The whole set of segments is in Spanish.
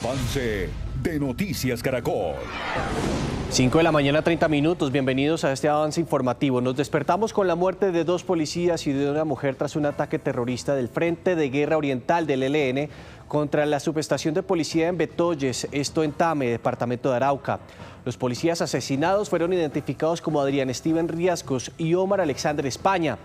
Avance de Noticias Caracol. 5 de la mañana, 30 minutos. Bienvenidos a este avance informativo. Nos despertamos con la muerte de 2 policías y de una mujer tras un ataque terrorista del Frente de Guerra Oriental del ELN contra la subestación de policía en Betoyes, esto en Tame, departamento de Arauca. Los policías asesinados fueron identificados como Adrián Steven Riascos y Omar Alexander España.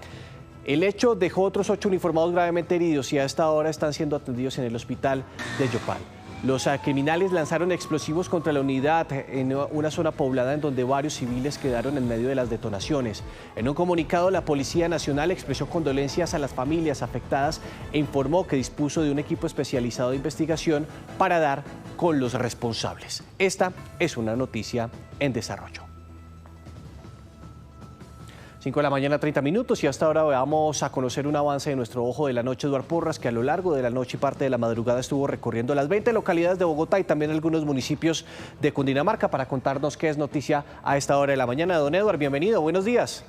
El hecho dejó otros 8 uniformados gravemente heridos y a esta hora están siendo atendidos en el hospital de Yopal. Los criminales lanzaron explosivos contra la unidad en una zona poblada en donde varios civiles quedaron en medio de las detonaciones. En un comunicado, la Policía Nacional expresó condolencias a las familias afectadas e informó que dispuso de un equipo especializado de investigación para dar con los responsables. Esta es una noticia en desarrollo. 5 de la mañana, 30 minutos, y hasta ahora vamos a conocer un avance de nuestro Ojo de la Noche, Eduard Porras, que a lo largo de la noche y parte de la madrugada estuvo recorriendo las 20 localidades de Bogotá y también algunos municipios de Cundinamarca para contarnos qué es noticia a esta hora de la mañana. Don Eduard, bienvenido, buenos días.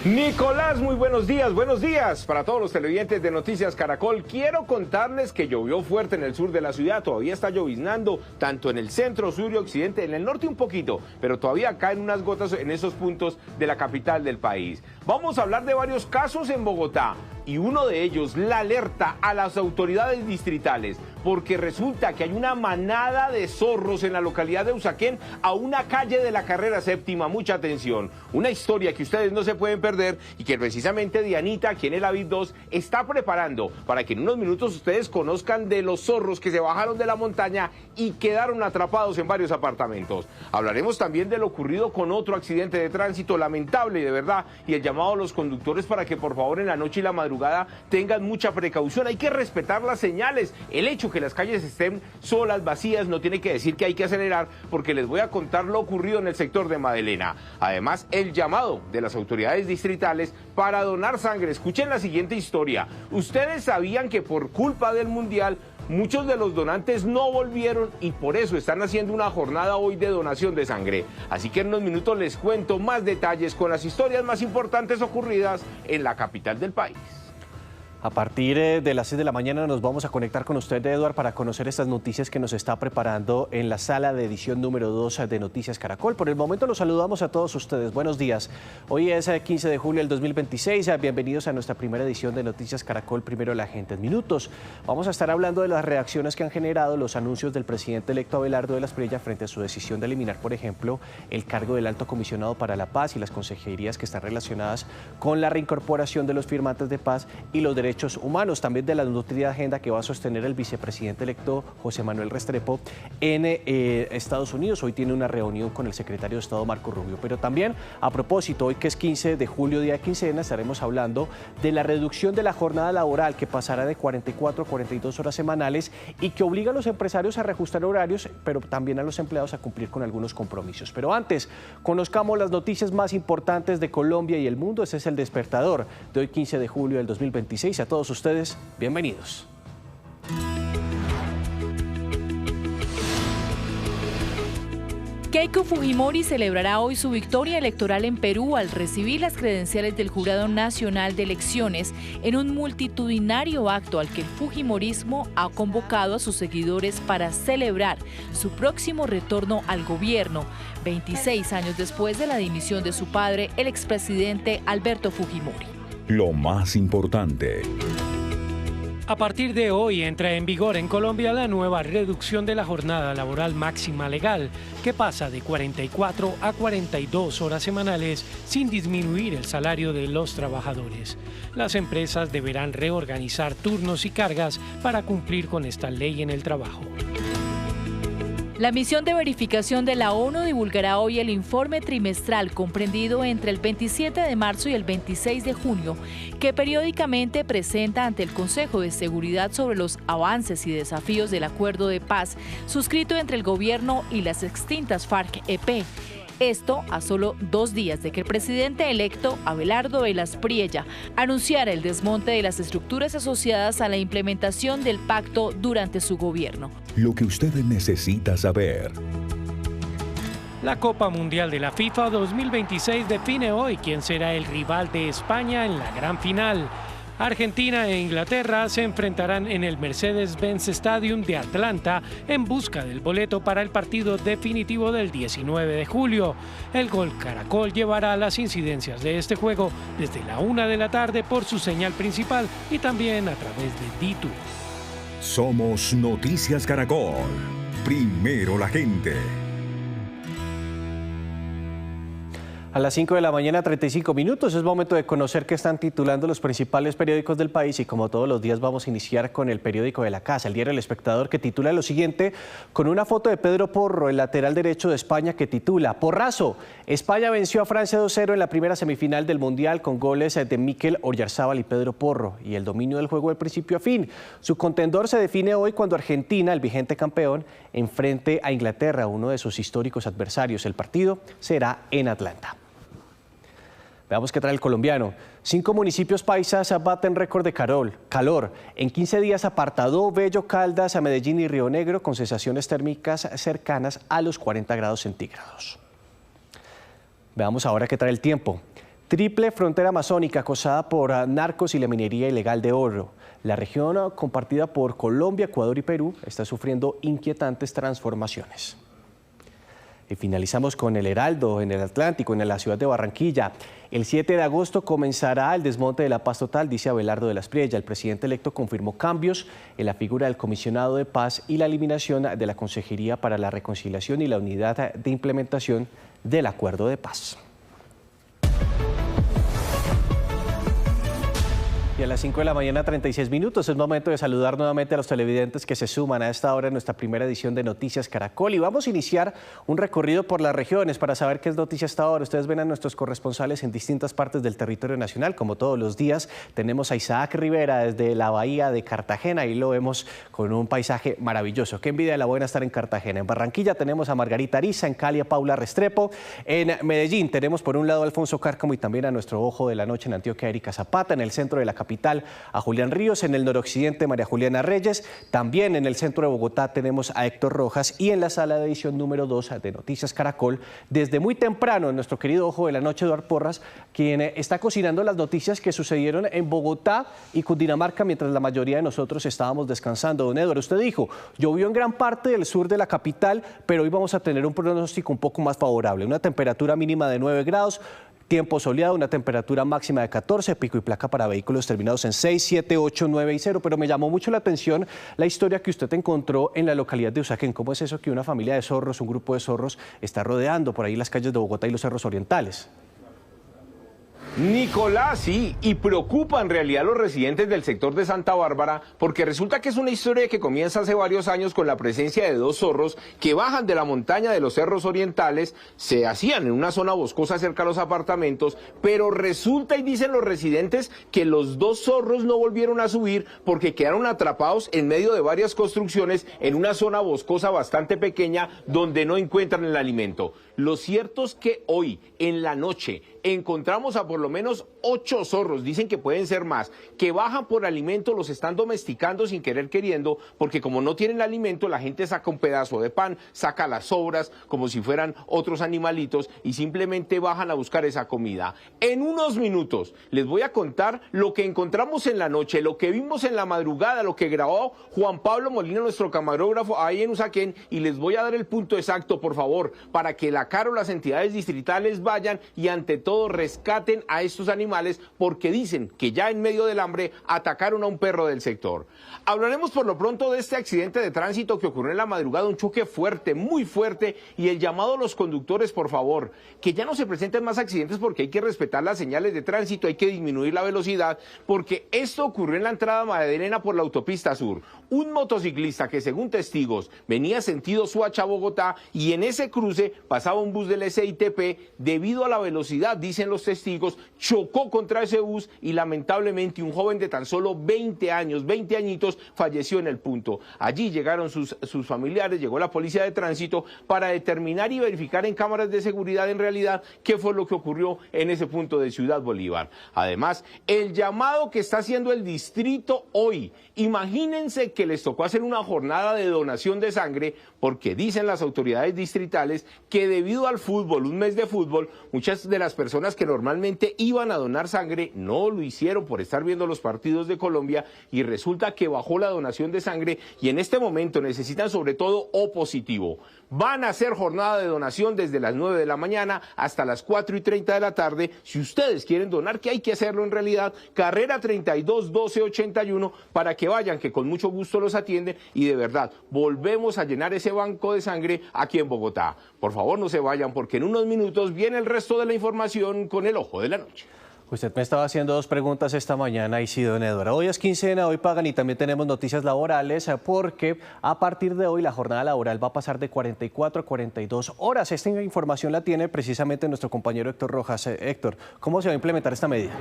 Nicolás, muy buenos días para todos los televidentes de Noticias Caracol. Quiero contarles que llovió fuerte en el sur de la ciudad, todavía está lloviznando tanto en el centro, sur y occidente, en el norte un poquito, pero todavía caen unas gotas en esos puntos de la capital del país. Vamos a hablar de varios casos en Bogotá y uno de ellos, la alerta a las autoridades distritales, porque resulta que hay una manada de zorros en la localidad de Usaquén a una calle de la carrera séptima. Mucha atención, una historia que ustedes no se pueden perder y que precisamente Dianita, aquí en el Avid 2, está preparando para que en unos minutos ustedes conozcan de los zorros que se bajaron de la montaña y quedaron atrapados en varios apartamentos. Hablaremos también de lo ocurrido con otro accidente de tránsito lamentable de verdad, y el llamado a los conductores para que por favor en la noche y la madrugada tengan mucha precaución. Hay que respetar las señales. El hecho que las calles estén solas, vacías, no tiene que decir que hay que acelerar, porque les voy a contar lo ocurrido en el sector de Madelena. Además, el llamado de las autoridades distritales para donar sangre. Escuchen la siguiente historia. Ustedes sabían que por culpa del Mundial muchos de los donantes no volvieron y por eso están haciendo una jornada hoy de donación de sangre. Así que en unos minutos les cuento más detalles con las historias más importantes ocurridas en la capital del país. A partir de las 6 de la mañana nos vamos a conectar con usted, Eduard, para conocer estas noticias que nos está preparando en la sala de edición número 2 de Noticias Caracol. Por el momento los saludamos a todos ustedes. Buenos días. Hoy es 15 de julio del 2026. Bienvenidos a nuestra primera edición de Noticias Caracol, primero la gente en minutos. Vamos a estar hablando de las reacciones que han generado los anuncios del presidente electo Abelardo de la Espriella frente a su decisión de eliminar, por ejemplo, el cargo del Alto Comisionado para la Paz y las consejerías que están relacionadas con la reincorporación de los firmantes de paz y los derechos humanos, también de la nutrida agenda que va a sostener el vicepresidente electo José Manuel Restrepo en Estados Unidos. Hoy tiene una reunión con el secretario de Estado Marco Rubio, pero también a propósito, hoy que es 15 de julio, día de quincena, estaremos hablando de la reducción de la jornada laboral que pasará de 44 a 42 horas semanales y que obliga a los empresarios a reajustar horarios, pero también a los empleados a cumplir con algunos compromisos. Pero antes, conozcamos las noticias más importantes de Colombia y el mundo. Ese es el despertador de hoy 15 de julio del 2026. A todos ustedes, bienvenidos. Keiko Fujimori celebrará hoy su victoria electoral en Perú al recibir las credenciales del Jurado Nacional de Elecciones en un multitudinario acto al que el fujimorismo ha convocado a sus seguidores para celebrar su próximo retorno al gobierno, 26 años después de la dimisión de su padre, el expresidente Alberto Fujimori. Lo más importante. A partir de hoy entra en vigor en Colombia la nueva reducción de la jornada laboral máxima legal, que pasa de 44 a 42 horas semanales sin disminuir el salario de los trabajadores. Las empresas deberán reorganizar turnos y cargas para cumplir con esta ley en el trabajo. La misión de verificación de la ONU divulgará hoy el informe trimestral comprendido entre el 27 de marzo y el 26 de junio, que periódicamente presenta ante el Consejo de Seguridad sobre los avances y desafíos del acuerdo de paz suscrito entre el gobierno y las extintas FARC-EP. Esto a solo 2 días de que el presidente electo, Abelardo de la Espriella, anunciara el desmonte de las estructuras asociadas a la implementación del pacto durante su gobierno. Lo que usted necesita saber. La Copa Mundial de la FIFA 2026 define hoy quién será el rival de España en la gran final. Argentina e Inglaterra se enfrentarán en el Mercedes-Benz Stadium de Atlanta en busca del boleto para el partido definitivo del 19 de julio. El Gol Caracol llevará las incidencias de este juego desde la 1 de la tarde por su señal principal y también a través de DiTu. Somos Noticias Caracol. Primero la gente. A las 5 de la mañana, 35 minutos, es momento de conocer qué están titulando los principales periódicos del país y como todos los días vamos a iniciar con el periódico de la casa, el diario El Espectador, que titula lo siguiente con una foto de Pedro Porro, el lateral derecho de España, que titula Porrazo, España venció a Francia 2-0 en la primera semifinal del Mundial con goles de Mikel Oyarzábal y Pedro Porro y el dominio del juego del principio a fin. Su contendor se define hoy cuando Argentina, el vigente campeón, enfrente a Inglaterra, uno de sus históricos adversarios. El partido será en Atlanta. Veamos qué trae el colombiano. 5 municipios paisas baten récord de calor. En 15 días Apartadó, Bello, Caldas, Medellín y Río Negro con sensaciones térmicas cercanas a los 40 grados centígrados. Veamos ahora qué trae el tiempo. Triple frontera amazónica acosada por narcos y la minería ilegal de oro. La región compartida por Colombia, Ecuador y Perú está sufriendo inquietantes transformaciones. Y finalizamos con el Heraldo en el Atlántico, en la ciudad de Barranquilla. El 7 de agosto comenzará el desmonte de la paz total, dice Abelardo de las Priella. El presidente electo confirmó cambios en la figura del comisionado de paz y la eliminación de la Consejería para la Reconciliación y la Unidad de Implementación del Acuerdo de Paz. Y a las 5 de la mañana, 36 minutos, es momento de saludar nuevamente a los televidentes que se suman a esta hora en nuestra primera edición de Noticias Caracol. Y vamos a iniciar un recorrido por las regiones para saber qué es noticia hasta ahora. Ustedes ven a nuestros corresponsales en distintas partes del territorio nacional. Como todos los días, tenemos a Isaac Rivera desde la bahía de Cartagena y lo vemos con un paisaje maravilloso. Qué envidia la buena estar en Cartagena. En Barranquilla tenemos a Margarita Ariza, en Cali a Paula Restrepo. En Medellín tenemos por un lado a Alfonso Cárcamo y también a nuestro ojo de la noche en Antioquia, Erika Zapata. En el centro de la capital a Julián Ríos, en el noroccidente María Juliana Reyes, también en el centro de Bogotá tenemos a Héctor Rojas y en la sala de edición número 2 de Noticias Caracol, desde muy temprano nuestro querido ojo de la noche Eduardo Porras, quien está cocinando las noticias que sucedieron en Bogotá y Cundinamarca mientras la mayoría de nosotros estábamos descansando. Don Eduardo, usted dijo, llovió en gran parte del sur de la capital, pero hoy vamos a tener un pronóstico un poco más favorable, una temperatura mínima de 9 grados, tiempo soleado, una temperatura máxima de 14, pico y placa para vehículos terminados en 6, 7, 8, 9 y 0. Pero me llamó mucho la atención la historia que usted encontró en la localidad de Usaquén. ¿Cómo es eso que una familia de zorros, un grupo de zorros, está rodeando por ahí las calles de Bogotá y los cerros orientales? Nicolás, sí, y preocupa en realidad a los residentes del sector de Santa Bárbara porque resulta que es una historia que comienza hace varios años con la presencia de 2 zorros que bajan de la montaña de los cerros orientales, se hacían en una zona boscosa cerca a los apartamentos, pero resulta y dicen los residentes que los 2 zorros no volvieron a subir porque quedaron atrapados en medio de varias construcciones en una zona boscosa bastante pequeña donde no encuentran el alimento. Lo cierto es que hoy, en la noche, encontramos a por lo menos 8 zorros, dicen que pueden ser más, que bajan por alimento, los están domesticando sin querer queriendo, porque como no tienen alimento, la gente saca un pedazo de pan, saca las sobras, como si fueran otros animalitos, y simplemente bajan a buscar esa comida. En unos minutos les voy a contar lo que encontramos en la noche, lo que vimos en la madrugada, lo que grabó Juan Pablo Molina, nuestro camarógrafo, ahí en Usaquén, y les voy a dar el punto exacto, por favor, para que la CAR o las entidades distritales vayan y ante todo rescaten a estos animales porque dicen que ya en medio del hambre atacaron a un perro del sector. Hablaremos por lo pronto de este accidente de tránsito que ocurrió en la madrugada, un choque fuerte, muy fuerte, y el llamado a los conductores, por favor, que ya no se presenten más accidentes porque hay que respetar las señales de tránsito, hay que disminuir la velocidad, porque esto ocurrió en la entrada Magdalena por la autopista sur. Un motociclista que según testigos venía sentido Soacha-Bogotá y en ese cruce pasaba un bus del SITP, debido a la velocidad, dicen los testigos, chocó contra ese bus y lamentablemente un joven de tan solo 20 años, 20 añitos, falleció en el punto. Allí llegaron sus familiares, llegó la policía de tránsito para determinar y verificar en cámaras de seguridad en realidad qué fue lo que ocurrió en ese punto de Ciudad Bolívar. Además, el llamado que está haciendo el distrito hoy, imagínense que les tocó hacer una jornada de donación de sangre porque dicen las autoridades distritales que debido al fútbol, un mes de fútbol, muchas de las personas que normalmente que iban a donar sangre, no lo hicieron por estar viendo los partidos de Colombia y resulta que bajó la donación de sangre y en este momento necesitan sobre todo O positivo. Van a hacer jornada de donación desde las 9 de la mañana hasta las 4:30 de la tarde. Si ustedes quieren donar, que hay que hacerlo en realidad, carrera 32 12 81 para que vayan, que con mucho gusto los atienden y de verdad volvemos a llenar ese banco de sangre aquí en Bogotá. Por favor no se vayan porque en unos minutos viene el resto de la información con el ojo de la noche. Usted me estaba haciendo dos preguntas esta mañana, Isidro Nedora. Hoy es quincena, hoy pagan y también tenemos noticias laborales porque a partir de hoy la jornada laboral va a pasar de 44 a 42 horas. Esta información la tiene precisamente nuestro compañero Héctor Rojas. Héctor, ¿cómo se va a implementar esta medida?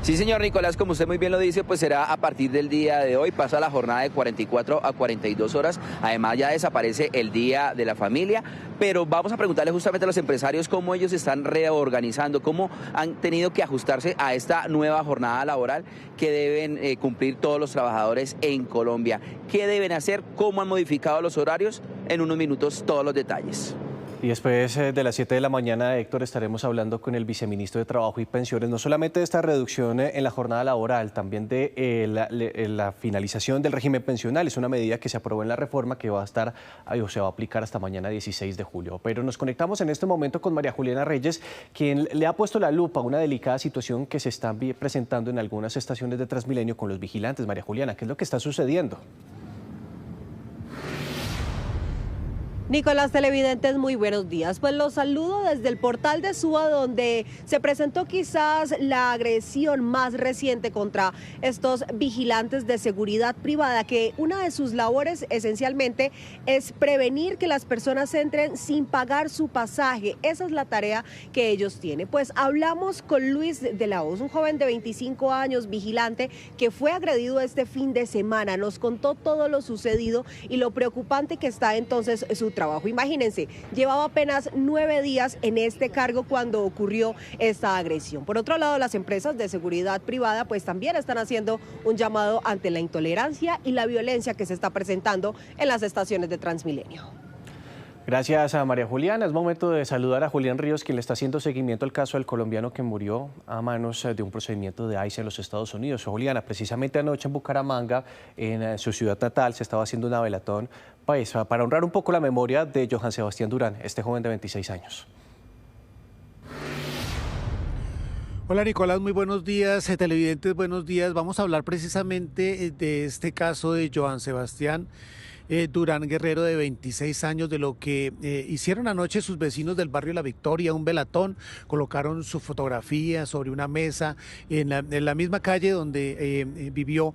Sí, señor Nicolás, como usted muy bien lo dice, pues será a partir del día de hoy, pasa la jornada de 44 a 42 horas, además ya desaparece el Día de la Familia, pero vamos a preguntarle justamente a los empresarios cómo ellos se están reorganizando, cómo han tenido que ajustarse a esta nueva jornada laboral que deben cumplir todos los trabajadores en Colombia. ¿Qué deben hacer? ¿Cómo han modificado los horarios? En unos minutos todos los detalles. Y después de las 7 de la mañana, Héctor, estaremos hablando con el viceministro de Trabajo y Pensiones, no solamente de esta reducción en la jornada laboral, también de la finalización del régimen pensional. Es una medida que se aprobó en la reforma que va a estar o se va a aplicar hasta mañana 16 de julio. Pero nos conectamos en este momento con María Juliana Reyes, quien le ha puesto la lupa a una delicada situación que se está presentando en algunas estaciones de Transmilenio con los vigilantes. María Juliana, ¿qué es lo que está sucediendo? Nicolás, televidentes, muy buenos días. Pues los saludo desde el portal de Suba, donde se presentó quizás la agresión más reciente contra estos vigilantes de seguridad privada, que una de sus labores esencialmente es prevenir que las personas entren sin pagar su pasaje. Esa es la tarea que ellos tienen. Pues hablamos con Luis de la Hoz, un joven de 25 años, vigilante, que fue agredido este fin de semana. Nos contó todo lo sucedido y lo preocupante que está entonces su trabajo. Imagínense, llevaba apenas 9 días en este cargo cuando ocurrió esta agresión. Por otro lado, las empresas de seguridad privada pues también están haciendo un llamado ante la intolerancia y la violencia que se está presentando en las estaciones de Transmilenio. Gracias a María Juliana. Es momento de saludar a Julián Ríos, quien le está haciendo seguimiento al caso del colombiano que murió a manos de un procedimiento de ICE en los Estados Unidos. Juliana, precisamente anoche en Bucaramanga, en su ciudad natal, se estaba haciendo una velatón pues, para honrar un poco la memoria de Johann Sebastián Durán, este joven de 26 años. Hola Nicolás, muy buenos días, televidentes, buenos días. Vamos a hablar precisamente de este caso de Johann Sebastián Durán Guerrero, de 26 años, de lo que hicieron anoche sus vecinos del barrio La Victoria, un velatón. Colocaron su fotografía sobre una mesa en la misma calle donde vivió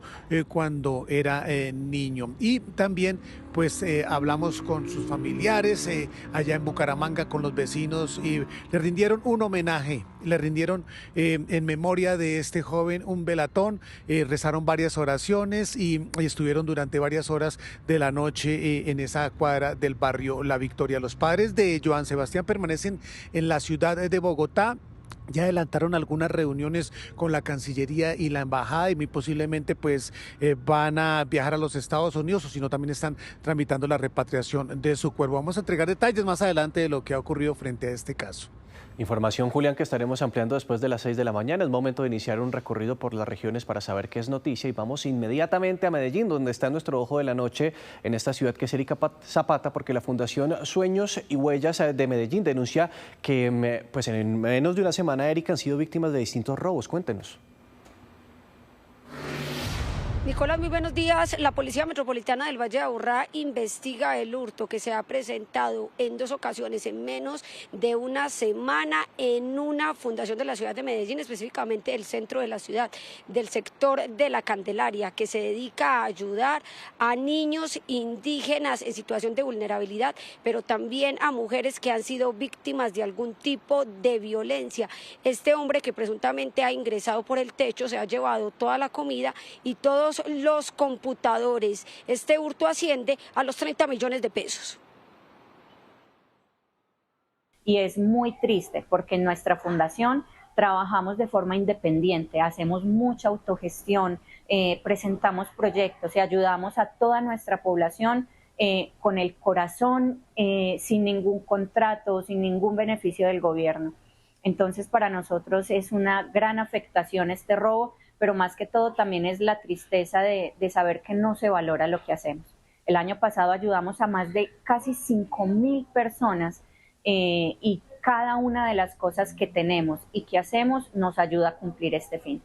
cuando era niño. Y también pues hablamos con sus familiares allá en Bucaramanga, con los vecinos, y le rindieron un homenaje, le rindieron en memoria de este joven un velatón, rezaron varias oraciones y estuvieron durante varias horas de la noche en esa cuadra del barrio La Victoria. Los padres de Johann Sebastián permanecen en la ciudad de Bogotá. Ya adelantaron algunas reuniones con la Cancillería y la Embajada y muy posiblemente pues van a viajar a los Estados Unidos, o si no también están tramitando la repatriación de su cuerpo. Vamos a entregar detalles más adelante de lo que ha ocurrido frente a este caso. Información, Julián, que estaremos ampliando después de las 6 de la mañana. Es momento de iniciar un recorrido por las regiones para saber qué es noticia y vamos inmediatamente a Medellín, donde está nuestro ojo de la noche en esta ciudad que es Erika Zapata, porque la Fundación Sueños y Huellas de Medellín denuncia que pues en menos de una semana, Erika, han sido víctimas de distintos robos. Cuéntenos. Nicolás, muy buenos días. La Policía Metropolitana del Valle de Aburrá investiga el hurto que se ha presentado en 2 ocasiones en menos de una semana en una fundación de la ciudad de Medellín, específicamente el centro de la ciudad, del sector de la Candelaria, que se dedica a ayudar a niños indígenas en situación de vulnerabilidad, pero también a mujeres que han sido víctimas de algún tipo de violencia. Este hombre, que presuntamente ha ingresado por el techo, se ha llevado toda la comida y todos los computadores. Este hurto asciende a los 30 millones de pesos. Y es muy triste porque en nuestra fundación trabajamos de forma independiente, hacemos mucha autogestión, presentamos proyectos y ayudamos a toda nuestra población con el corazón, sin ningún contrato, sin ningún beneficio del gobierno. Entonces para nosotros es una gran afectación este robo, pero más que todo también es la tristeza de saber que no se valora lo que hacemos. El año pasado ayudamos a más de casi 5.000 personas y cada una de las cosas que tenemos y que hacemos nos ayuda a cumplir este fin.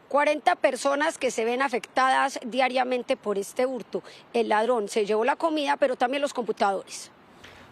40 personas que se ven afectadas diariamente por este hurto. El ladrón se llevó la comida, pero también los computadores.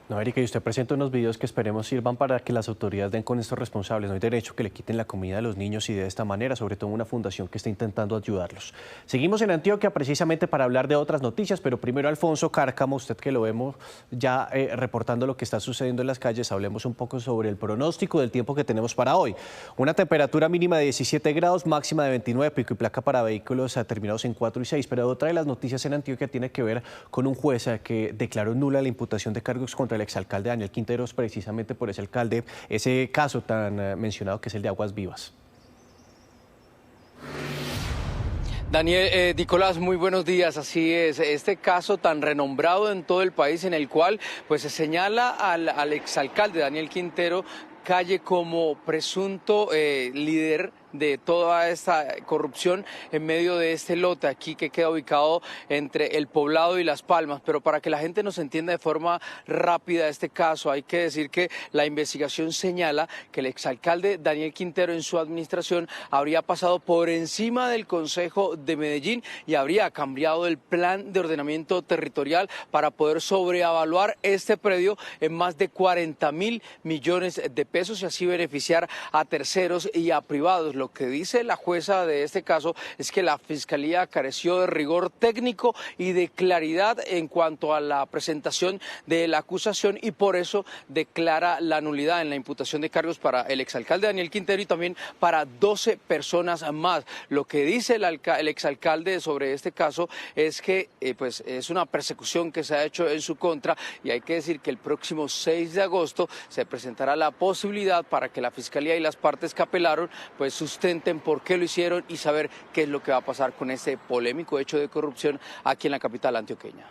No, Erika, y usted presenta unos videos que esperemos sirvan para que las autoridades den con estos responsables. No hay derecho que le quiten la comida a los niños y de esta manera, sobre todo una fundación que está intentando ayudarlos. Seguimos en Antioquia precisamente para hablar de otras noticias, pero primero Alfonso Cárcamo, usted que lo vemos ya reportando lo que está sucediendo en las calles, hablemos un poco sobre el pronóstico del tiempo que tenemos para hoy. Una temperatura mínima de 17 grados, máxima de 29, pico y placa para vehículos terminados en 4 y 6, pero otra de las noticias en Antioquia tiene que ver con un juez que declaró nula la imputación de cargos contra el exalcalde Daniel Quinteros, precisamente por ese alcalde, ese caso tan mencionado que es el de Aguas Vivas. Daniel, Nicolás, muy buenos días. Así es, este caso tan renombrado en todo el país en el cual pues se señala al exalcalde Daniel Quintero Calle como presunto líder de toda esta corrupción en medio de este lote aquí que queda ubicado entre El Poblado y Las Palmas. Pero para que la gente nos entienda de forma rápida este caso, hay que decir que la investigación señala que el exalcalde Daniel Quintero en su administración habría pasado por encima del Consejo de Medellín y habría cambiado el plan de ordenamiento territorial para poder sobreavaluar este predio en más de 40.000 millones de pesos y así beneficiar a terceros y a privados. Lo que dice la jueza de este caso es que la Fiscalía careció de rigor técnico y de claridad en cuanto a la presentación de la acusación y por eso declara la nulidad en la imputación de cargos para el exalcalde Daniel Quintero y también para 12 personas más. Lo que dice el exalcalde sobre este caso es que pues es una persecución que se ha hecho en su contra y hay que decir que el próximo 6 de agosto se presentará la posibilidad para que la Fiscalía y las partes que apelaron pues sustenten por qué lo hicieron y saber qué es lo que va a pasar con este polémico hecho de corrupción aquí en la capital antioqueña.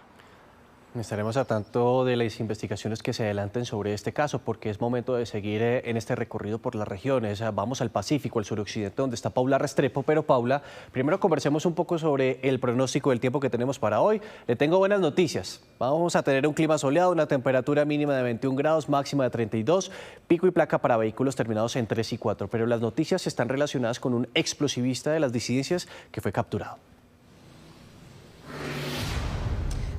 Estaremos a tanto de las investigaciones que se adelanten sobre este caso, porque es momento de seguir en este recorrido por las regiones. Vamos al Pacífico, al suroccidente, donde está Paula Restrepo. Pero Paula, primero conversemos un poco sobre el pronóstico del tiempo que tenemos para hoy. Le tengo buenas noticias. Vamos a tener un clima soleado, una temperatura mínima de 21 grados, máxima de 32, pico y placa para vehículos terminados en 3 y 4. Pero las noticias están relacionadas con un explosivista de las disidencias que fue capturado.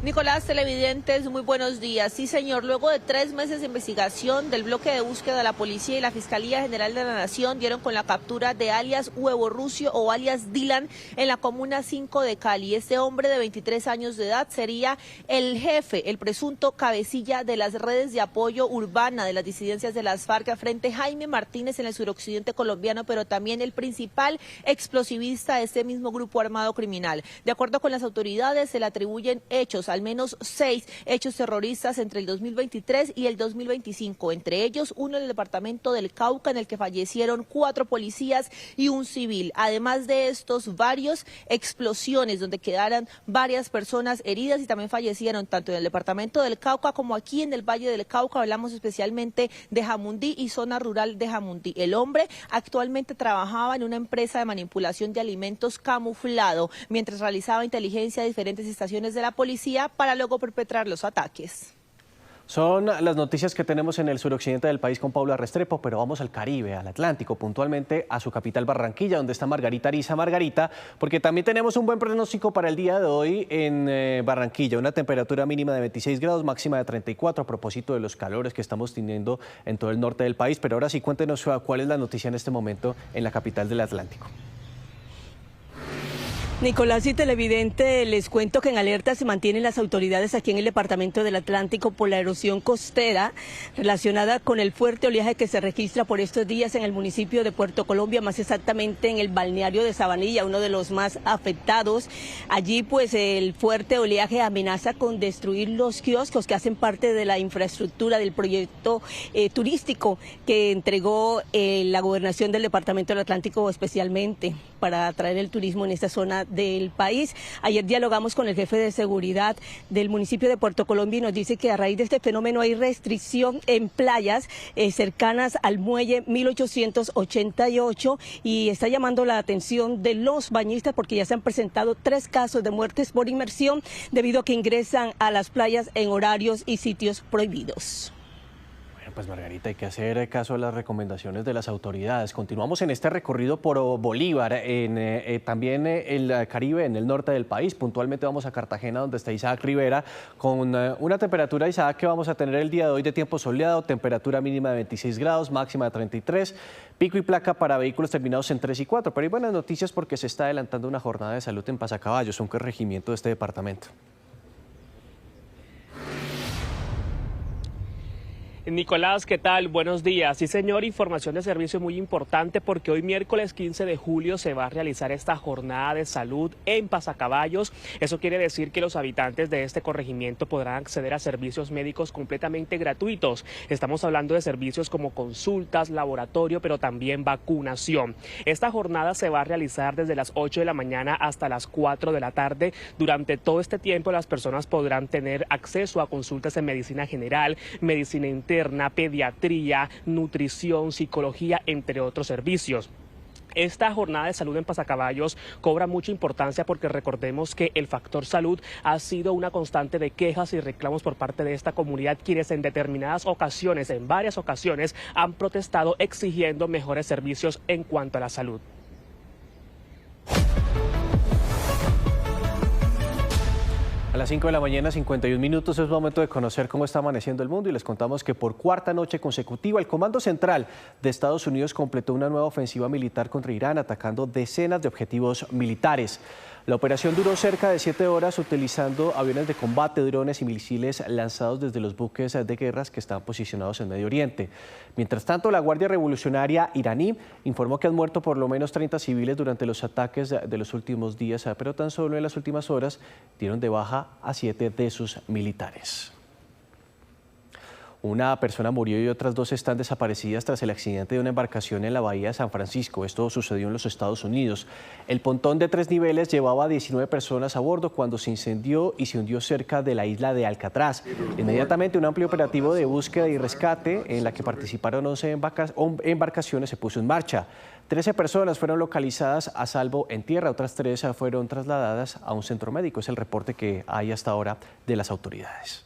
Nicolás, televidentes, muy buenos días. Sí, señor, luego de 3 meses de investigación del bloque de búsqueda de la policía y la Fiscalía General de la Nación dieron con la captura de alias Huevo Rucio o alias Dylan en la comuna 5 de Cali. Este hombre de 23 años de edad sería el jefe, el presunto cabecilla de las redes de apoyo urbana de las disidencias de las FARC frente a Jaime Martínez en el suroccidente colombiano, pero también el principal explosivista de este mismo grupo armado criminal. De acuerdo con las autoridades, se le atribuyen hechos, al menos 6 hechos terroristas entre el 2023 y el 2025, entre ellos uno en el departamento del Cauca en el que fallecieron 4 policías y un civil. Además de estos, varios explosiones donde quedaron varias personas heridas y también fallecieron tanto en el departamento del Cauca como aquí en el Valle del Cauca. Hablamos especialmente de Jamundí y zona rural de Jamundí. El hombre actualmente trabajaba en una empresa de manipulación de alimentos camuflado mientras realizaba inteligencia de diferentes estaciones de la policía para luego perpetrar los ataques. Son las noticias que tenemos en el suroccidente del país con Paula Restrepo, pero vamos al Caribe, al Atlántico, puntualmente a su capital Barranquilla, donde está Margarita Ariza. Margarita, porque también tenemos un buen pronóstico para el día de hoy en Barranquilla, una temperatura mínima de 26 grados, máxima de 34, a propósito de los calores que estamos teniendo en todo el norte del país. Pero ahora sí, cuéntenos cuál es la noticia en este momento en la capital del Atlántico. Nicolás y televidente, les cuento que en alerta se mantienen las autoridades aquí en el departamento del Atlántico por la erosión costera relacionada con el fuerte oleaje que se registra por estos días en el municipio de Puerto Colombia, más exactamente en el balneario de Sabanilla, uno de los más afectados. Allí pues el fuerte oleaje amenaza con destruir los kioscos que hacen parte de la infraestructura del proyecto turístico que entregó la gobernación del departamento del Atlántico especialmente para atraer el turismo en esta zona zona del país. Ayer dialogamos con el jefe de seguridad del municipio de Puerto Colombia y nos dice que a raíz de este fenómeno hay restricción en playas cercanas al muelle 1888 y está llamando la atención de los bañistas porque ya se han presentado 3 casos de muertes por inmersión debido a que ingresan a las playas en horarios y sitios prohibidos. Pues Margarita, hay que hacer caso a las recomendaciones de las autoridades. Continuamos en este recorrido por Bolívar, también el Caribe, en el norte del país. Puntualmente vamos a Cartagena, donde está Isaac Rivera, con una temperatura, Isaac, que vamos a tener el día de hoy de tiempo soleado, temperatura mínima de 26 grados, máxima de 33, pico y placa para vehículos terminados en 3 y 4. Pero hay buenas noticias porque se está adelantando una jornada de salud en Pasacaballos, un corregimiento de este departamento. Nicolás, ¿qué tal? Buenos días. Sí, señor, información de servicio muy importante porque hoy miércoles 15 de julio se va a realizar esta jornada de salud en Pasacaballos. Eso quiere decir que los habitantes de este corregimiento podrán acceder a servicios médicos completamente gratuitos. Estamos hablando de servicios como consultas, laboratorio, pero también vacunación. Esta jornada se va a realizar desde las 8 de la mañana hasta las 4 de la tarde. Durante todo este tiempo las personas podrán tener acceso a consultas en medicina general, medicina interna, pediatría, nutrición, psicología, entre otros servicios. Esta jornada de salud en Pasacaballos cobra mucha importancia porque recordemos que el factor salud ha sido una constante de quejas y reclamos por parte de esta comunidad, quienes en determinadas ocasiones, en varias ocasiones, han protestado exigiendo mejores servicios en cuanto a la salud. A las 5 de la mañana, 51 minutos, es momento de conocer cómo está amaneciendo el mundo y les contamos que por 4ª noche consecutiva el Comando Central de Estados Unidos completó una nueva ofensiva militar contra Irán, atacando decenas de objetivos militares. La operación duró cerca de 7 horas utilizando aviones de combate, drones y misiles lanzados desde los buques de guerras que están posicionados en Medio Oriente. Mientras tanto, la Guardia Revolucionaria iraní informó que han muerto por lo menos 30 civiles durante los ataques de los últimos días, pero tan solo en las últimas horas dieron de baja a 7 de sus militares. Una persona murió y otras 2 están desaparecidas tras el accidente de una embarcación en la bahía de San Francisco. Esto sucedió en los Estados Unidos. El pontón de 3 niveles llevaba a 19 personas a bordo cuando se incendió y se hundió cerca de la isla de Alcatraz. Inmediatamente un amplio operativo de búsqueda y rescate en la que participaron 11 embarcaciones se puso en marcha. 13 personas fueron localizadas a salvo en tierra, otras 3 fueron trasladadas a un centro médico. Es el reporte que hay hasta ahora de las autoridades.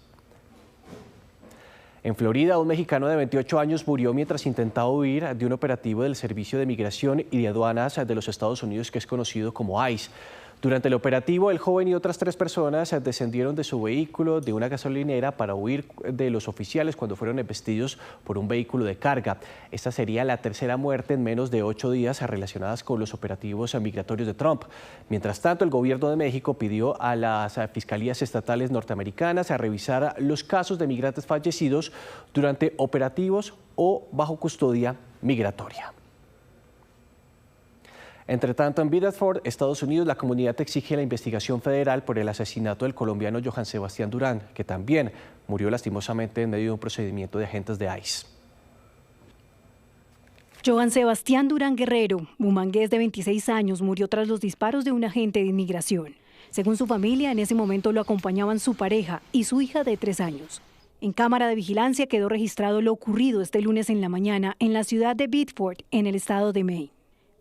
En Florida, un mexicano de 28 años murió mientras intentaba huir de un operativo del Servicio de Migración y de Aduanas de los Estados Unidos que es conocido como ICE. Durante el operativo, el joven y otras 3 personas descendieron de su vehículo de una gasolinera para huir de los oficiales cuando fueron embestidos por un vehículo de carga. Esta sería la 3ª muerte en menos de 8 días relacionadas con los operativos migratorios de Trump. Mientras tanto, el gobierno de México pidió a las fiscalías estatales norteamericanas a revisar los casos de migrantes fallecidos durante operativos o bajo custodia migratoria. Entre tanto, en Biddeford, Estados Unidos, la comunidad exige la investigación federal por el asesinato del colombiano Johann Sebastián Durán, que también murió lastimosamente en medio de un procedimiento de agentes de ICE. Johann Sebastián Durán Guerrero, bumangués de 26 años, murió tras los disparos de un agente de inmigración. Según su familia, en ese momento lo acompañaban su pareja y su hija de 3 años. En cámara de vigilancia quedó registrado lo ocurrido este lunes en la mañana en la ciudad de Biddeford, en el estado de Maine.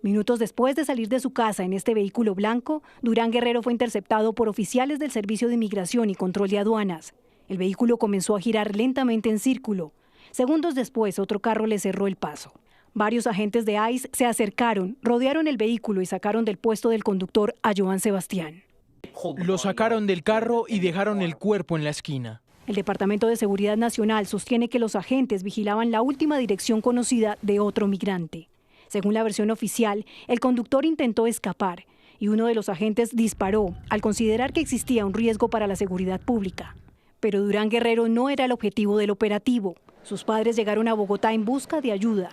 Minutos después de salir de su casa en este vehículo blanco, Durán Guerrero fue interceptado por oficiales del Servicio de Inmigración y Control de Aduanas. El vehículo comenzó a girar lentamente en círculo. Segundos después, otro carro le cerró el paso. Varios agentes de ICE se acercaron, rodearon el vehículo y sacaron del puesto del conductor a Johann Sebastián. Lo sacaron del carro y dejaron el cuerpo en la esquina. El Departamento de Seguridad Nacional sostiene que los agentes vigilaban la última dirección conocida de otro migrante. Según la versión oficial, el conductor intentó escapar y uno de los agentes disparó al considerar que existía un riesgo para la seguridad pública. Pero Durán Guerrero no era el objetivo del operativo. Sus padres llegaron a Bogotá en busca de ayuda.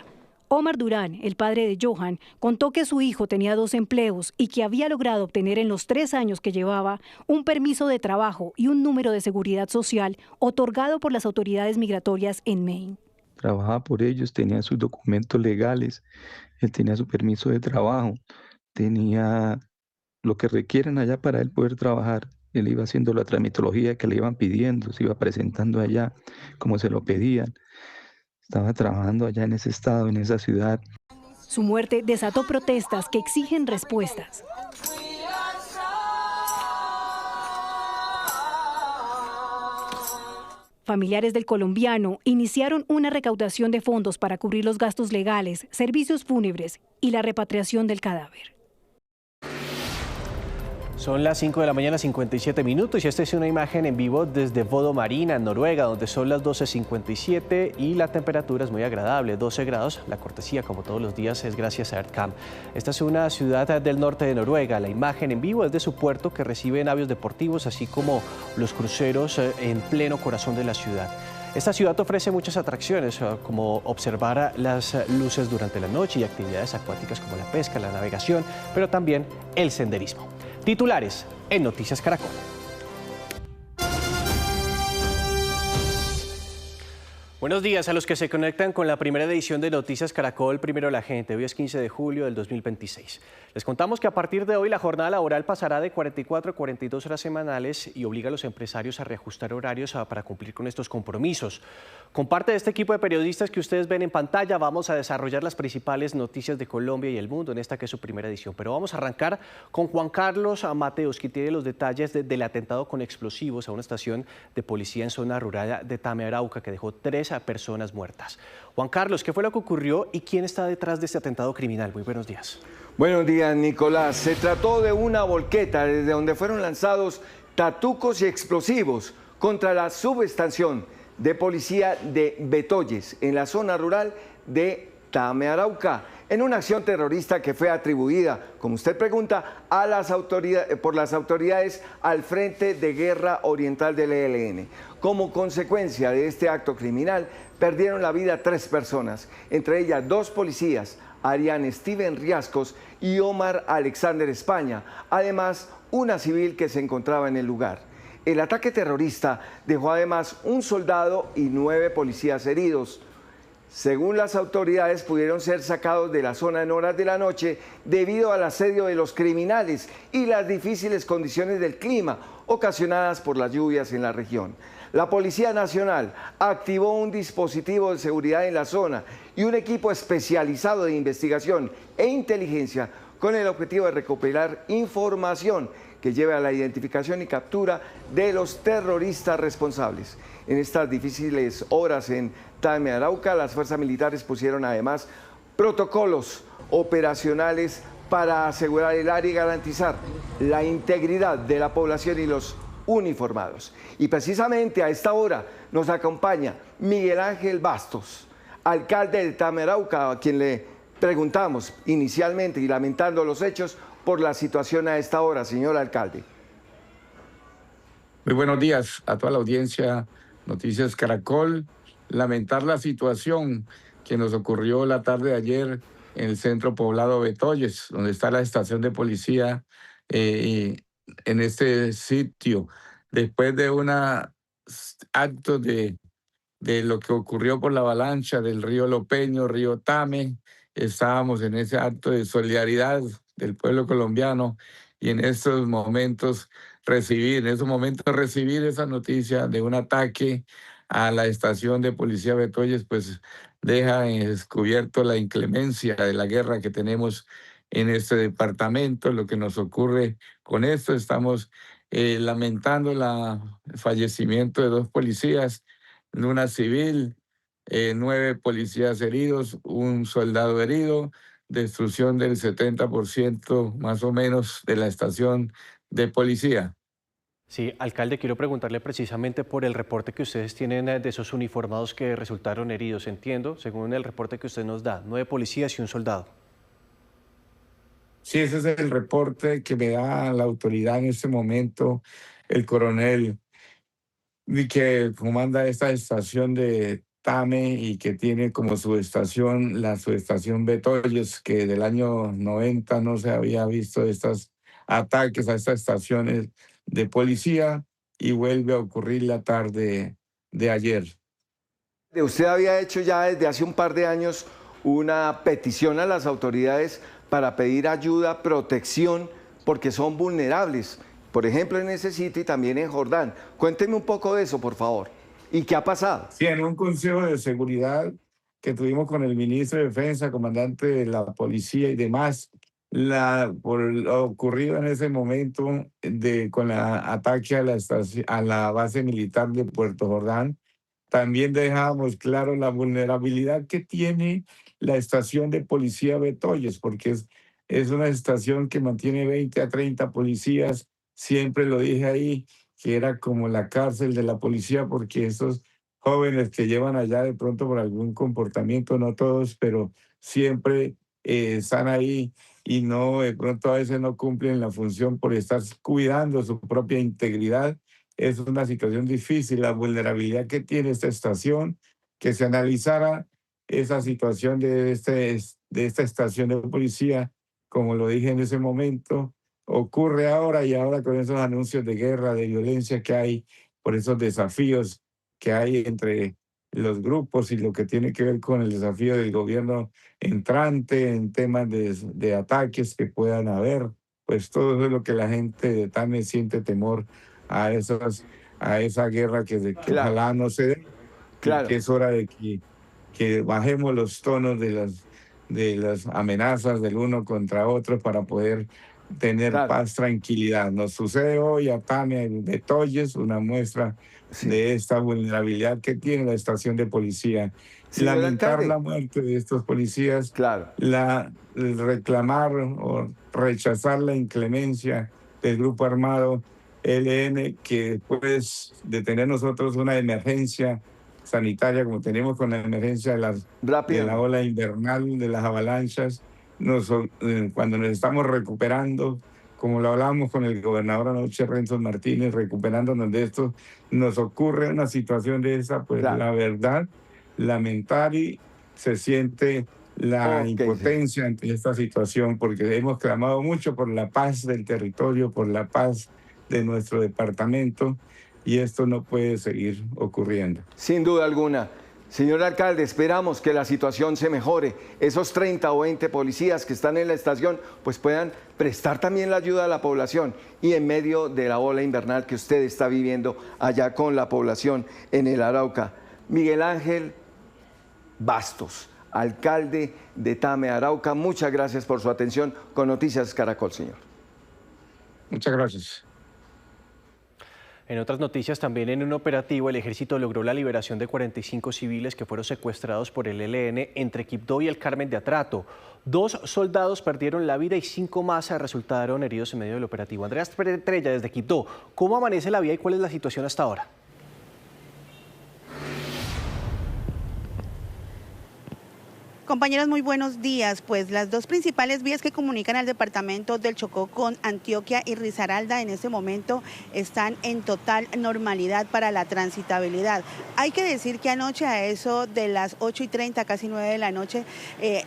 Omar Durán, el padre de Johann, contó que su hijo tenía 2 empleos y que había logrado obtener en los 3 años que llevaba un permiso de trabajo y un número de seguridad social otorgado por las autoridades migratorias en Maine. Trabajaba por ellos, tenía sus documentos legales, él tenía su permiso de trabajo, tenía lo que requieren allá para él poder trabajar. Él iba haciendo la tramitología que le iban pidiendo, se iba presentando allá como se lo pedían. Estaba trabajando allá en ese estado, en esa ciudad. Su muerte desató protestas que exigen respuestas. Familiares del colombiano iniciaron una recaudación de fondos para cubrir los gastos legales, servicios fúnebres y la repatriación del cadáver. Son las 5 de la mañana, 57 minutos, y esta es una imagen en vivo desde Bodo Marina, en Noruega, donde son las 12:57 y la temperatura es muy agradable, 12 grados. La cortesía, como todos los días, es gracias a Earthcam. Esta es una ciudad del norte de Noruega. La imagen en vivo es de su puerto, que recibe navios deportivos, así como los cruceros en pleno corazón de la ciudad. Esta ciudad ofrece muchas atracciones, como observar las luces durante la noche y actividades acuáticas como la pesca, la navegación, pero también el senderismo. Titulares en Noticias Caracol. Buenos días a los que se conectan con la primera edición de Noticias Caracol, Primero la Gente. Hoy es 15 de julio del 2026. Les contamos que a partir de hoy la jornada laboral pasará de 44 a 42 horas semanales y obliga a los empresarios a reajustar horarios para cumplir con estos compromisos. Con parte de este equipo de periodistas que ustedes ven en pantalla, vamos a desarrollar las principales noticias de Colombia y el mundo en esta que es su primera edición. Pero vamos a arrancar con Juan Carlos Mateos, que tiene los detalles del atentado con explosivos a una estación de policía en zona rural de Tame, Arauca, que dejó 3 personas muertas. Juan Carlos, ¿qué fue lo que ocurrió y quién está detrás de este atentado criminal? Muy buenos días. Buenos días, Nicolás. Se trató de una volqueta desde donde fueron lanzados tatucos y explosivos contra la subestación de policía de Betoyes, en la zona rural de Tame, Arauca, en una acción terrorista que fue atribuida, como usted pregunta, a por las autoridades al Frente de Guerra Oriental del ELN. Como consecuencia de este acto criminal, perdieron la vida 3 personas, entre ellas 2 policías, Ariane Steven Riascos y Omar Alexander España, además una civil que se encontraba en el lugar. El ataque terrorista dejó además un soldado y 9 policías heridos. Según las autoridades, pudieron ser sacados de la zona en horas de la noche debido al asedio de los criminales y las difíciles condiciones del clima ocasionadas por las lluvias en la región. La Policía Nacional activó un dispositivo de seguridad en la zona y un equipo especializado de investigación e inteligencia con el objetivo de recopilar información que lleve a la identificación y captura de los terroristas responsables. En estas difíciles horas en Tame, Arauca, las fuerzas militares pusieron además protocolos operacionales para asegurar el área y garantizar la integridad de la población y los uniformados. Y precisamente a esta hora nos acompaña Miguel Ángel Bastos, alcalde de Tame, Arauca, a quien le preguntamos inicialmente y lamentando los hechos por la situación a esta hora, señor alcalde. Muy buenos días a toda la audiencia, Noticias Caracol. Lamentar la situación que nos ocurrió la tarde de ayer en el centro poblado Betoyes, donde está la estación de policía, en este sitio, después de un acto de lo que ocurrió por la avalancha del río Lopeño, río Tame. Estábamos en ese acto de solidaridad del pueblo colombiano y en esos momentos recibir esa noticia de un ataque a la estación de policía Betoyes, pues deja en descubierto la inclemencia de la guerra que tenemos en este departamento. Lo que nos ocurre con esto, estamos lamentando el fallecimiento de 2 policías, una civil, 9 policías heridos, un soldado herido, destrucción del 70% más o menos de la estación de policía. Sí, alcalde, quiero preguntarle precisamente por el reporte que ustedes tienen de esos uniformados que resultaron heridos. Entiendo, según el reporte que usted nos da, 9 policías y un soldado. Sí, ese es el reporte que me da la autoridad en este momento, el coronel que comanda esta estación de Tame y que tiene como subestación la subestación Betoyes, que del año 90 no se había visto estos ataques a estas estaciones de policía y vuelve a ocurrir la tarde de ayer. Usted había hecho ya desde hace un par de años una petición a las autoridades para pedir ayuda, protección porque son vulnerables. Por ejemplo, en ese sitio y también en Jordán. Cuénteme un poco de eso, por favor. ¿Y qué ha pasado? Sí, en un consejo de seguridad que tuvimos con el ministro de Defensa, comandante de la policía y demás, por lo ocurrido en ese momento con el ataque a la base militar de Puerto Jordán, también dejábamos claro la vulnerabilidad que tiene la estación de policía Betoyes, porque es una estación que mantiene 20 a 30 policías. Siempre lo dije ahí, que era como la cárcel de la policía, porque esos jóvenes que llevan allá de pronto por algún comportamiento, no todos, pero siempre están ahí y no, de pronto a veces no cumplen la función por estar cuidando su propia integridad. Es una situación difícil, la vulnerabilidad que tiene esta estación, que se analizara esa situación de esta estación de policía, como lo dije en ese momento, ocurre ahora y ahora con esos anuncios de guerra, de violencia que hay, por esos desafíos que hay entre los grupos y lo que tiene que ver con el desafío del gobierno entrante en temas de ataques que puedan haber, pues todo eso es lo que la gente de Tame siente temor a esa guerra que ojalá no se dé, que es hora de que bajemos los tonos de las amenazas del uno contra otro para poder tener paz, tranquilidad. Nos sucede hoy a Tame en Betoyes, una muestra de esta vulnerabilidad que tiene la estación de policía. Lamentar la muerte de estos policías, reclamar o rechazar la inclemencia del grupo armado ELN, que después de tener nosotros una emergencia sanitaria como tenemos con la emergencia de la ola invernal, de las avalanchas, cuando nos estamos recuperando, como lo hablamos con el gobernador anoche, Renzo Martínez, recuperándonos de esto, nos ocurre una situación de esa, pues la verdad, lamentar, y se siente la impotencia ante esta situación, porque hemos clamado mucho por la paz del territorio, por la paz de nuestro departamento, y esto no puede seguir ocurriendo. Sin duda alguna. Señor alcalde, esperamos que la situación se mejore. Esos 30 o 20 policías que están en la estación pues puedan prestar también la ayuda a la población, y en medio de la ola invernal que usted está viviendo allá con la población en el Arauca. Miguel Ángel Bastos, alcalde de Tame, Arauca, muchas gracias por su atención con Noticias Caracol, señor. Muchas gracias. En otras noticias, también en un operativo, el ejército logró la liberación de 45 civiles que fueron secuestrados por el ELN entre Quibdó y el Carmen de Atrato. 2 soldados perdieron la vida y 5 más resultaron heridos en medio del operativo. Andrea Estrella, desde Quibdó, ¿cómo amanece la vía y cuál es la situación hasta ahora? Compañeros, muy buenos días. Pues las dos principales vías que comunican al departamento del Chocó con Antioquia y Risaralda en este momento están en total normalidad para la transitabilidad. Hay que decir que anoche, a eso de las 8:30, casi 9 de la noche,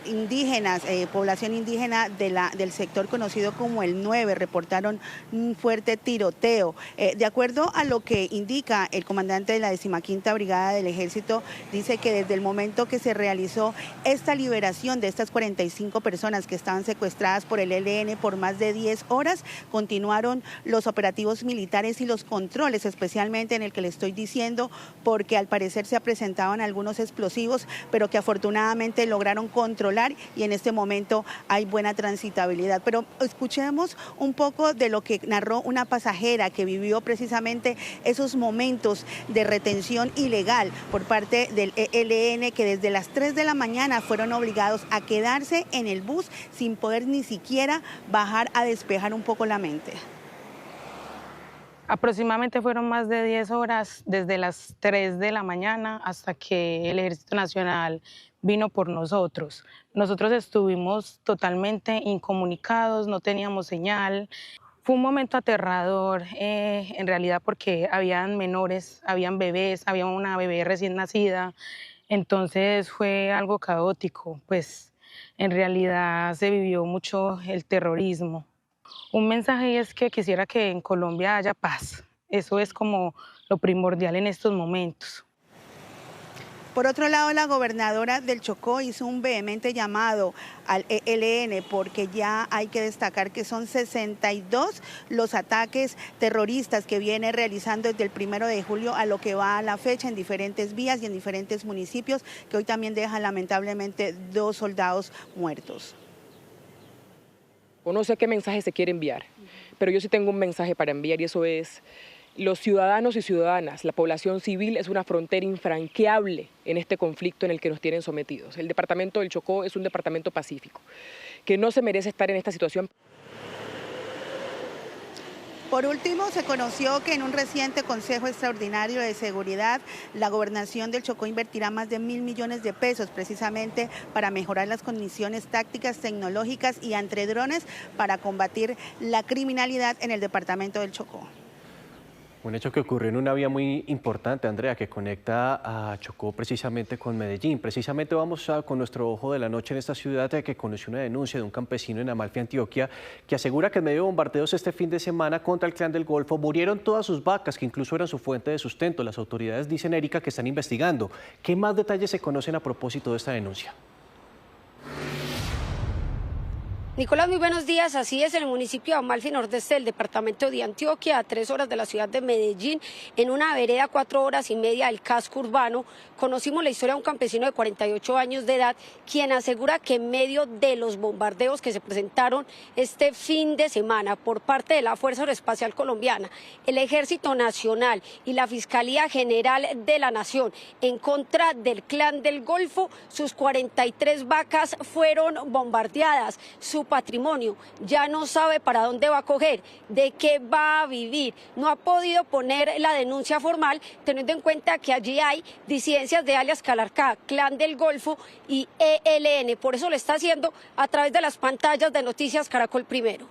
indígenas, población indígena del sector conocido como el 9, reportaron un fuerte tiroteo. De acuerdo a lo que indica el comandante de la 15ª Brigada del Ejército, dice que desde el momento que se realizó esta liberación de estas 45 personas que estaban secuestradas por el ELN por más de 10 horas, continuaron los operativos militares y los controles, especialmente en el que le estoy diciendo, porque al parecer se presentaban algunos explosivos, pero que afortunadamente lograron controlar, y en este momento hay buena transitabilidad. Pero escuchemos un poco de lo que narró una pasajera que vivió precisamente esos momentos de retención ilegal por parte del ELN, que desde las 3 de la mañana fueron obligados a quedarse en el bus sin poder ni siquiera bajar a despejar un poco la mente. Aproximadamente fueron más de 10 horas desde las 3 de la mañana hasta que el Ejército Nacional vino por nosotros. Nosotros estuvimos totalmente incomunicados, no teníamos señal. Fue un momento aterrador, en realidad, porque habían menores, habían bebés, había una bebé recién nacida. Entonces fue algo caótico, pues en realidad se vivió mucho el terrorismo. Un mensaje es que quisiera que en Colombia haya paz. Eso es como lo primordial en estos momentos. Por otro lado, la gobernadora del Chocó hizo un vehemente llamado al ELN porque ya hay que destacar que son 62 los ataques terroristas que viene realizando desde el 1 de julio a lo que va a la fecha en diferentes vías y en diferentes municipios, que hoy también dejan lamentablemente 2 soldados muertos. O no sé qué mensaje se quiere enviar, pero yo sí tengo un mensaje para enviar y eso es: los ciudadanos y ciudadanas, la población civil es una frontera infranqueable en este conflicto en el que nos tienen sometidos. El departamento del Chocó es un departamento pacífico, que no se merece estar en esta situación. Por último, se conoció que en un reciente Consejo Extraordinario de Seguridad, la Gobernación del Chocó invertirá más de 1.000 millones de pesos precisamente para mejorar las condiciones tácticas, tecnológicas y antidrones para combatir la criminalidad en el departamento del Chocó. Un hecho que ocurrió en una vía muy importante, Andrea, que conecta a Chocó precisamente con Medellín. Precisamente vamos con nuestro ojo de la noche en esta ciudad que conoció una denuncia de un campesino en Amalfi, Antioquia, que asegura que en medio de bombardeos este fin de semana contra el Clan del Golfo murieron todas sus vacas, que incluso eran su fuente de sustento. Las autoridades dicen, Erika, que están investigando. ¿Qué más detalles se conocen a propósito de esta denuncia? Nicolás, muy buenos días. Así es, en el municipio de Amalfi, nordeste del departamento de Antioquia, a 3 horas de la ciudad de Medellín, en una vereda 4 horas y media del casco urbano, conocimos la historia de un campesino de 48 años de edad, quien asegura que en medio de los bombardeos que se presentaron este fin de semana por parte de la Fuerza Aeroespacial Colombiana, el Ejército Nacional y la Fiscalía General de la Nación en contra del Clan del Golfo, sus 43 vacas fueron bombardeadas. Su patrimonio ya no sabe para dónde va a coger, de qué va a vivir. No ha podido poner la denuncia formal, teniendo en cuenta que allí hay disidencias de alias Calarcá, Clan del Golfo y ELN. Por eso lo está haciendo a través de las pantallas de Noticias Caracol Primero.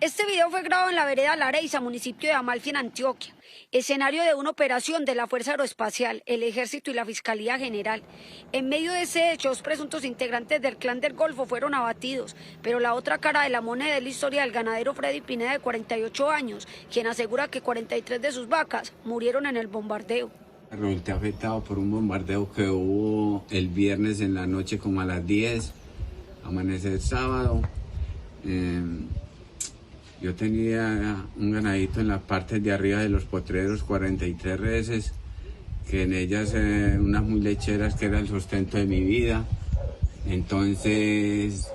Este video fue grabado en la vereda La Areiza, municipio de Amalfi, en Antioquia, escenario de una operación de la Fuerza Aeroespacial, el Ejército y la Fiscalía General. En medio de ese hecho, 2 presuntos integrantes del Clan del Golfo fueron abatidos, pero la otra cara de la moneda es la historia del ganadero Freddy Pineda, de 48 años, quien asegura que 43 de sus vacas murieron en el bombardeo. Resulté afectado por un bombardeo que hubo el viernes en la noche como a las 10, amanecer sábado. Yo tenía un ganadito en las partes de arriba de los potreros, 43 reses, que en ellas unas muy lecheras que era el sustento de mi vida. Entonces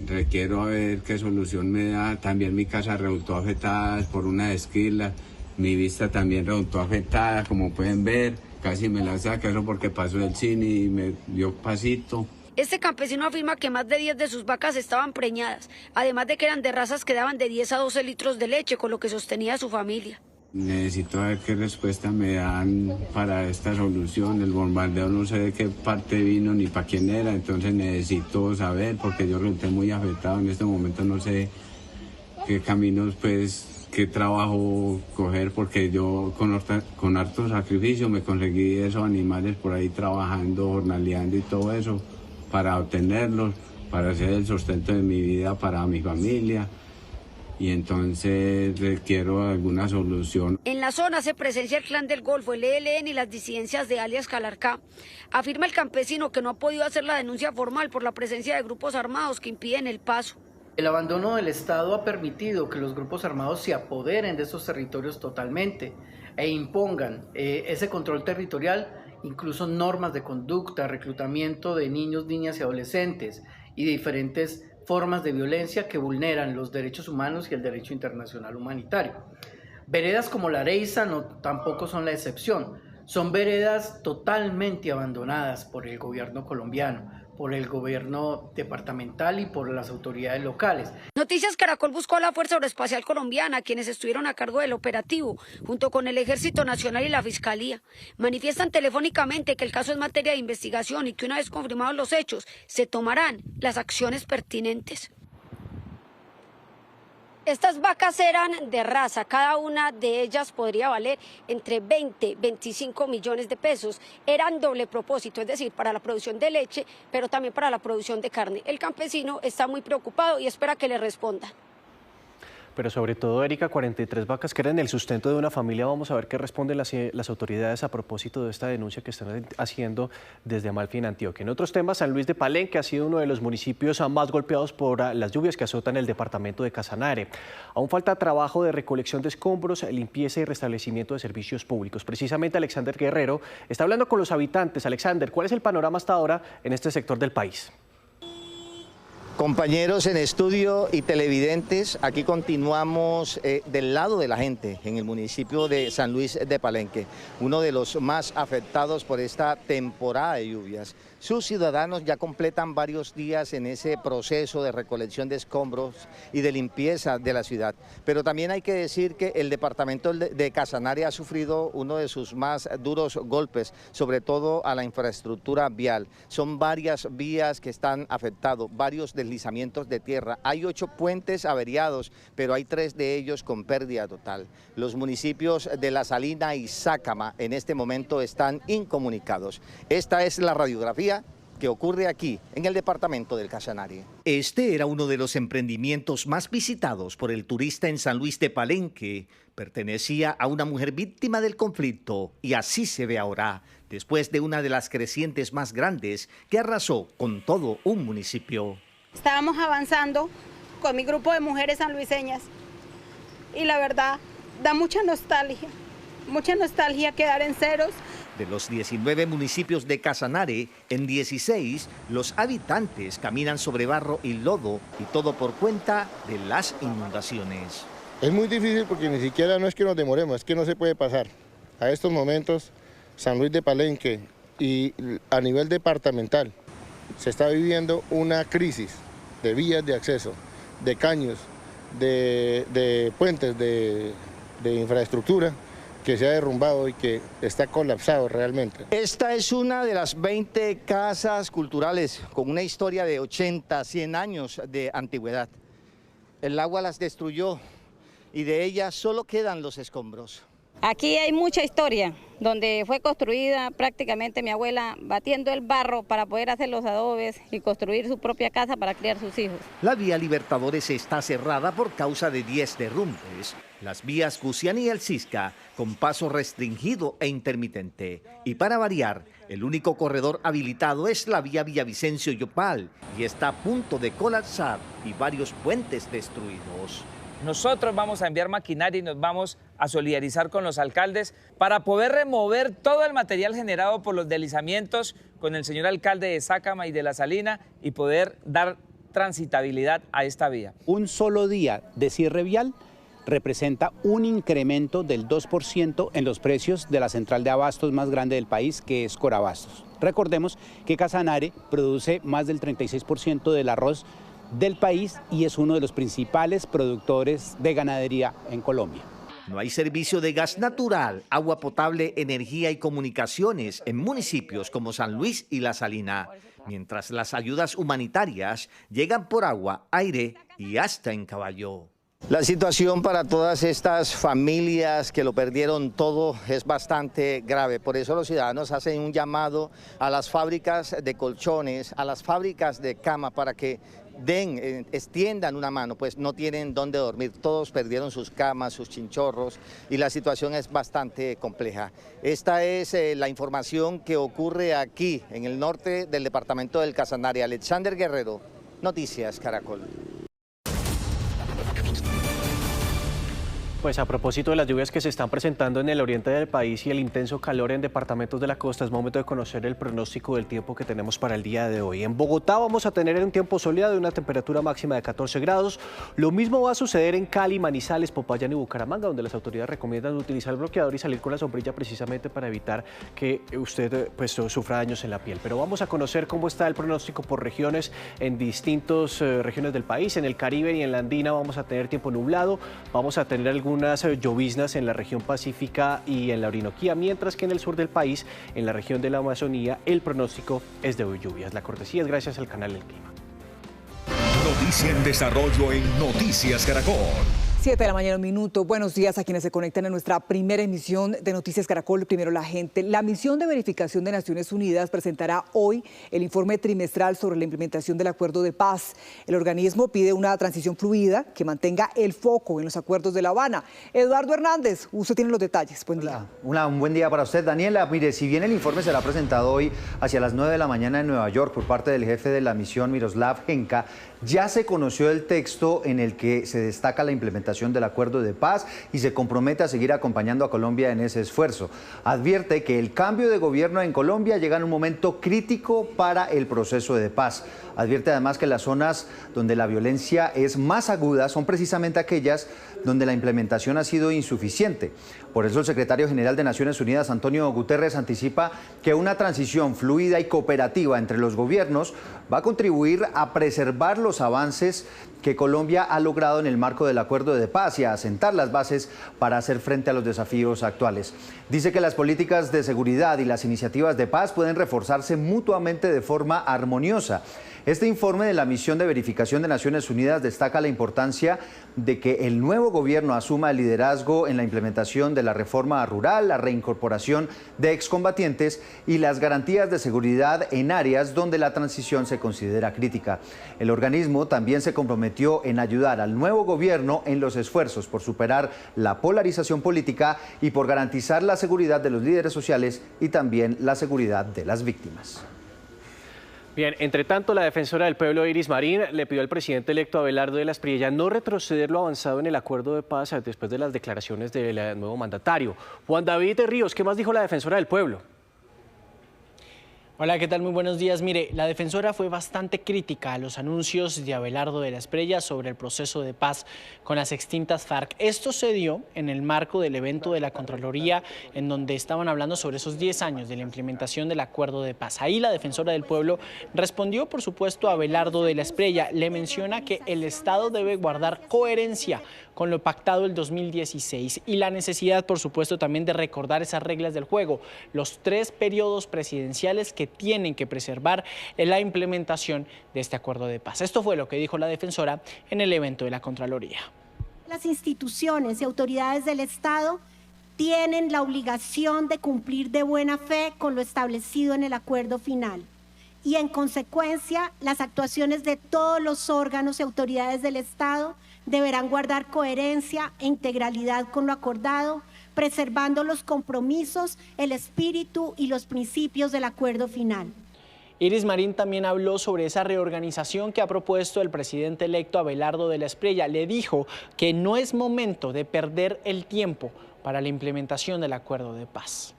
requiero a ver qué solución me da. También mi casa resultó afectada por una esquila, mi vista también resultó afectada, como pueden ver, casi me la saca, eso porque pasó el cine y me dio pasito. Este campesino afirma que más de 10 de sus vacas estaban preñadas, además de que eran de razas que daban de 10 a 12 litros de leche, con lo que sostenía a su familia. Necesito ver qué respuesta me dan para esta solución. El bombardeo no sé de qué parte vino ni para quién era, entonces necesito saber porque yo resulté muy afectado. En este momento no sé qué caminos, pues, qué trabajo coger, porque yo con harto sacrificio me conseguí esos animales por ahí trabajando, jornaleando y todo eso, para obtenerlos, para hacer el sustento de mi vida para mi familia, y entonces requiero alguna solución. En la zona se presencia el Clan del Golfo, el ELN y las disidencias de alias Calarcá. Afirma el campesino que no ha podido hacer la denuncia formal por la presencia de grupos armados que impiden el paso. El abandono del Estado ha permitido que los grupos armados se apoderen de estos territorios totalmente e impongan ese control territorial, incluso normas de conducta, reclutamiento de niños, niñas y adolescentes y diferentes formas de violencia que vulneran los derechos humanos y el derecho internacional humanitario. Veredas como La Areiza tampoco son la excepción. Son veredas totalmente abandonadas por el gobierno colombiano, por el gobierno departamental y por las autoridades locales. Noticias Caracol buscó a la Fuerza Aeroespacial Colombiana, quienes estuvieron a cargo del operativo, junto con el Ejército Nacional y la Fiscalía. Manifiestan telefónicamente que el caso es materia de investigación y que una vez confirmados los hechos, se tomarán las acciones pertinentes. Estas vacas eran de raza, cada una de ellas podría valer entre 20 y 25 millones de pesos. Eran doble propósito, es decir, para la producción de leche, pero también para la producción de carne. El campesino está muy preocupado y espera que le respondan. Pero sobre todo, Erika, 43 vacas que eran el sustento de una familia. Vamos a ver qué responden las autoridades a propósito de esta denuncia que están haciendo desde Amalfi en Antioquia. En otros temas, San Luis de Palenque ha sido uno de los municipios más golpeados por las lluvias que azotan el departamento de Casanare. Aún falta trabajo de recolección de escombros, limpieza y restablecimiento de servicios públicos. Precisamente Alexander Guerrero está hablando con los habitantes. Alexander, ¿cuál es el panorama hasta ahora en este sector del país? Compañeros en estudio y televidentes, aquí continuamos del lado de la gente en el municipio de San Luis de Palenque, uno de los más afectados por esta temporada de lluvias. Sus ciudadanos ya completan varios días en ese proceso de recolección de escombros y de limpieza de la ciudad. Pero también hay que decir que el departamento de Casanare ha sufrido uno de sus más duros golpes, sobre todo a la infraestructura vial. Son varias vías que están afectadas, varios deslizamientos de tierra. Hay 8 puentes averiados, pero hay 3 de ellos con pérdida total. Los municipios de La Salina y Sácama en este momento están incomunicados. Esta es la radiografía que ocurre aquí, en el departamento del Casanare. Este era uno de los emprendimientos más visitados por el turista en San Luis de Palenque. Pertenecía a una mujer víctima del conflicto y así se ve ahora, después de una de las crecientes más grandes que arrasó con todo un municipio. Estábamos avanzando con mi grupo de mujeres sanluiseñas y la verdad da mucha nostalgia quedar en ceros. De los 19 municipios de Casanare, en 16 los habitantes caminan sobre barro y lodo y todo por cuenta de las inundaciones. Es muy difícil porque ni siquiera no es que nos demoremos, es que no se puede pasar. A estos momentos, San Luis de Palenque y a nivel departamental se está viviendo una crisis de vías de acceso, de caños, de puentes, de infraestructura que se ha derrumbado y que está colapsado realmente. Esta es una de las 20 casas culturales con una historia de 80, 100 años de antigüedad. El agua las destruyó y de ellas solo quedan los escombros. Aquí hay mucha historia, donde fue construida prácticamente mi abuela batiendo el barro para poder hacer los adobes y construir su propia casa para criar sus hijos. La vía Libertadores está cerrada por causa de 10 derrumbes. Las vías Gusián y El Cisca con paso restringido e intermitente. Y para variar, el único corredor habilitado es la vía Villavicencio-Yopal y está a punto de colapsar y varios puentes destruidos. Nosotros vamos a enviar maquinaria y nos vamos a solidarizar con los alcaldes para poder remover todo el material generado por los deslizamientos con el señor alcalde de Sácama y de La Salina y poder dar transitabilidad a esta vía. Un solo día de cierre vial representa un incremento del 2% en los precios de la central de abastos más grande del país, que es Corabastos. Recordemos que Casanare produce más del 36% del arroz del país y es uno de los principales productores de ganadería en Colombia. No hay servicio de gas natural, agua potable, energía y comunicaciones en municipios como San Luis y La Salina, mientras las ayudas humanitarias llegan por agua, aire y hasta en caballo. La situación para todas estas familias que lo perdieron todo es bastante grave. Por eso los ciudadanos hacen un llamado a las fábricas de colchones, a las fábricas de cama para que extiendan una mano, pues no tienen dónde dormir. Todos perdieron sus camas, sus chinchorros y la situación es bastante compleja. Esta es la información que ocurre aquí en el norte del departamento del Casanare. Alexander Guerrero, Noticias Caracol. Pues a propósito de las lluvias que se están presentando en el oriente del país y el intenso calor en departamentos de la costa, es momento de conocer el pronóstico del tiempo que tenemos para el día de hoy. En Bogotá vamos a tener un tiempo soleado y una temperatura máxima de 14 grados. Lo mismo va a suceder en Cali, Manizales, Popayán y Bucaramanga, donde las autoridades recomiendan utilizar el bloqueador y salir con la sombrilla precisamente para evitar que usted sufra daños en la piel. Pero vamos a conocer cómo está el pronóstico por regiones en distintas regiones del país. En el Caribe y en la Andina vamos a tener tiempo nublado, vamos a tener algunas lloviznas en la región pacífica y en la Orinoquía, mientras que en el sur del país, en la región de la Amazonía, el pronóstico es de lluvias. La cortesía es gracias al canal del Clima. Noticia en desarrollo en Noticias Caracol. 7 de la mañana, 1 minuto. Buenos días a quienes se conectan a nuestra primera emisión de Noticias Caracol. Primero la gente. La misión de verificación de Naciones Unidas presentará hoy el informe trimestral sobre la implementación del acuerdo de paz. El organismo pide una transición fluida que mantenga el foco en los acuerdos de La Habana. Eduardo Hernández, usted tiene los detalles. Buen día. Un buen día para usted, Daniela. Mire, si bien el informe será presentado hoy hacia las 9 de la mañana en Nueva York por parte del jefe de la misión, Miroslav Henka, ya se conoció el texto en el que se destaca la implementación del acuerdo de paz y se compromete a seguir acompañando a Colombia en ese esfuerzo. Advierte que el cambio de gobierno en Colombia llega en un momento crítico para el proceso de paz. Advierte además que las zonas donde la violencia es más aguda son precisamente aquellas donde la implementación ha sido insuficiente. Por eso el secretario general de Naciones Unidas, Antonio Guterres, anticipa que una transición fluida y cooperativa entre los gobiernos va a contribuir a preservar los avances que Colombia ha logrado en el marco del acuerdo de paz y a asentar las bases para hacer frente a los desafíos actuales. Dice que las políticas de seguridad y las iniciativas de paz pueden reforzarse mutuamente de forma armoniosa. Este informe de la misión de verificación de Naciones Unidas destaca la importancia de que el nuevo gobierno asuma el liderazgo en la implementación de la reforma rural, la reincorporación de excombatientes y las garantías de seguridad en áreas donde la transición se considera crítica. El organismo también se comprometió en ayudar al nuevo gobierno en los esfuerzos por superar la polarización política y por garantizar la seguridad de los líderes sociales y también la seguridad de las víctimas. Bien, entre tanto, la defensora del pueblo, Iris Marín, le pidió al presidente electo Abelardo de la Espriella no retroceder lo avanzado en el acuerdo de paz después de las declaraciones del nuevo mandatario. Juan David Ríos, ¿qué más dijo la defensora del pueblo? Hola, ¿qué tal? Muy buenos días. Mire, la defensora fue bastante crítica a los anuncios de Abelardo de la Espriella sobre el proceso de paz con las extintas FARC. Esto se dio en el marco del evento de la Contraloría, en donde estaban hablando sobre esos 10 años de la implementación del acuerdo de paz. Ahí la defensora del pueblo respondió, por supuesto, a Abelardo de la Espriella. Le menciona que el Estado debe guardar coherencia con lo pactado el 2016 y la necesidad, por supuesto, también de recordar esas reglas del juego, los 3 periodos presidenciales que tienen que preservar la implementación de este acuerdo de paz. Esto fue lo que dijo la defensora en el evento de la Contraloría. Las instituciones y autoridades del Estado tienen la obligación de cumplir de buena fe con lo establecido en el acuerdo final y, en consecuencia, las actuaciones de todos los órganos y autoridades del Estado deberán guardar coherencia e integralidad con lo acordado, preservando los compromisos, el espíritu y los principios del acuerdo final. Iris Marín también habló sobre esa reorganización que ha propuesto el presidente electo Abelardo de la Espriella. Le dijo que no es momento de perder el tiempo para la implementación del acuerdo de paz.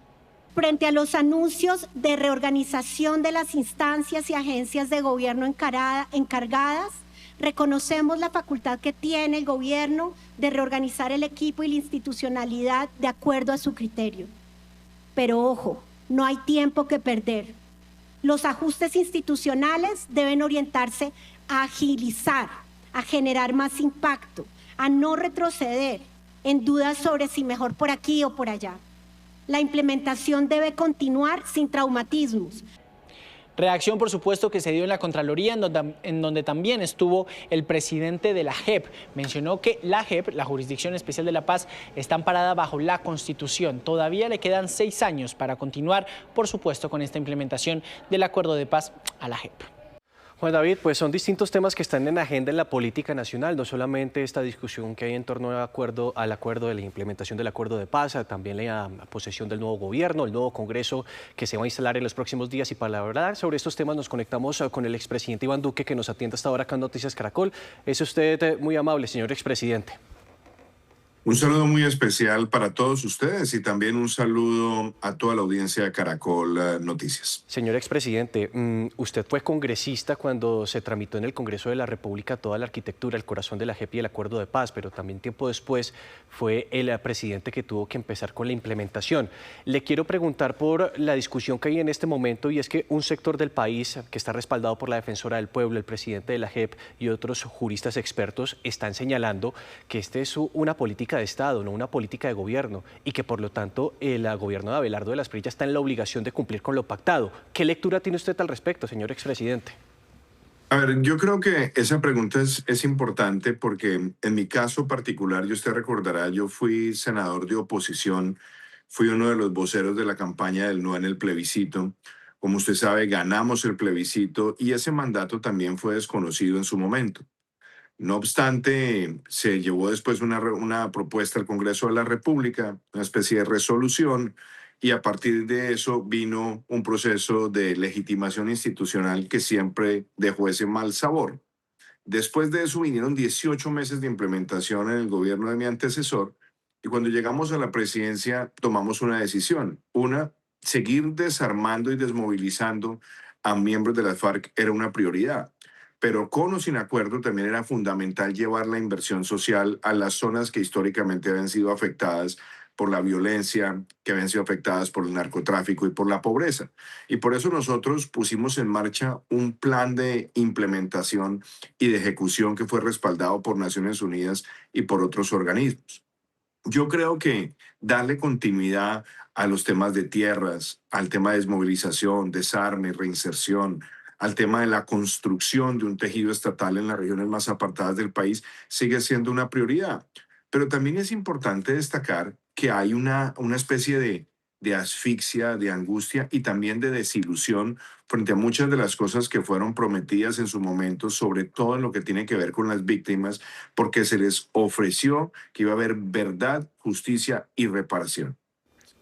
Frente a los anuncios de reorganización de las instancias y agencias de gobierno encargadas, reconocemos la facultad que tiene el gobierno de reorganizar el equipo y la institucionalidad de acuerdo a su criterio. Pero ojo, no hay tiempo que perder. Los ajustes institucionales deben orientarse a agilizar, a generar más impacto, a no retroceder en dudas sobre si mejor por aquí o por allá. La implementación debe continuar sin traumatismos. Reacción, por supuesto, que se dio en la Contraloría, en donde también estuvo el presidente de la JEP. Mencionó que la JEP, la Jurisdicción Especial de la Paz, está amparada bajo la Constitución. Todavía le quedan 6 años para continuar, por supuesto, con esta implementación del acuerdo de paz a la JEP. Juan David, pues son distintos temas que están en la agenda en la política nacional, no solamente esta discusión que hay en torno al acuerdo de la implementación del acuerdo de paz, también la posesión del nuevo gobierno, el nuevo Congreso que se va a instalar en los próximos días. Y para hablar sobre estos temas nos conectamos con el expresidente Iván Duque, que nos atiende hasta ahora acá en Noticias Caracol. Es usted muy amable, señor expresidente. Un saludo muy especial para todos ustedes y también un saludo a toda la audiencia de Caracol Noticias. Señor expresidente, usted fue congresista cuando se tramitó en el Congreso de la República toda la arquitectura, el corazón de la JEP y el acuerdo de paz, pero también tiempo después fue el presidente que tuvo que empezar con la implementación. Le quiero preguntar por la discusión que hay en este momento, y es que un sector del país que está respaldado por la defensora del pueblo, el presidente de la JEP y otros juristas expertos están señalando que esta es una política de Estado, no una política de gobierno, y que por lo tanto el gobierno de Abelardo de la Espriella está en la obligación de cumplir con lo pactado. ¿Qué lectura tiene usted al respecto, señor expresidente? A ver, yo creo que esa pregunta es importante porque en mi caso particular, y usted recordará, yo fui senador de oposición, fui uno de los voceros de la campaña del no en el plebiscito. Como usted sabe, ganamos el plebiscito y ese mandato también fue desconocido en su momento. No obstante, se llevó después una propuesta al Congreso de la República, una especie de resolución, y a partir de eso vino un proceso de legitimación institucional que siempre dejó ese mal sabor. Después de eso vinieron 18 meses de implementación en el gobierno de mi antecesor, y cuando llegamos a la presidencia tomamos una decisión. Una, seguir desarmando y desmovilizando a miembros de las FARC era una prioridad, pero con o sin acuerdo también era fundamental llevar la inversión social a las zonas que históricamente habían sido afectadas por la violencia, que habían sido afectadas por el narcotráfico y por la pobreza. Y por eso nosotros pusimos en marcha un plan de implementación y de ejecución que fue respaldado por Naciones Unidas y por otros organismos. Yo creo que darle continuidad a los temas de tierras, al tema de desmovilización, desarme, reinserción, al tema de la construcción de un tejido estatal en las regiones más apartadas del país, sigue siendo una prioridad. Pero también es importante destacar que hay una especie de asfixia, de angustia y también de desilusión frente a muchas de las cosas que fueron prometidas en su momento, sobre todo en lo que tiene que ver con las víctimas, porque se les ofreció que iba a haber verdad, justicia y reparación.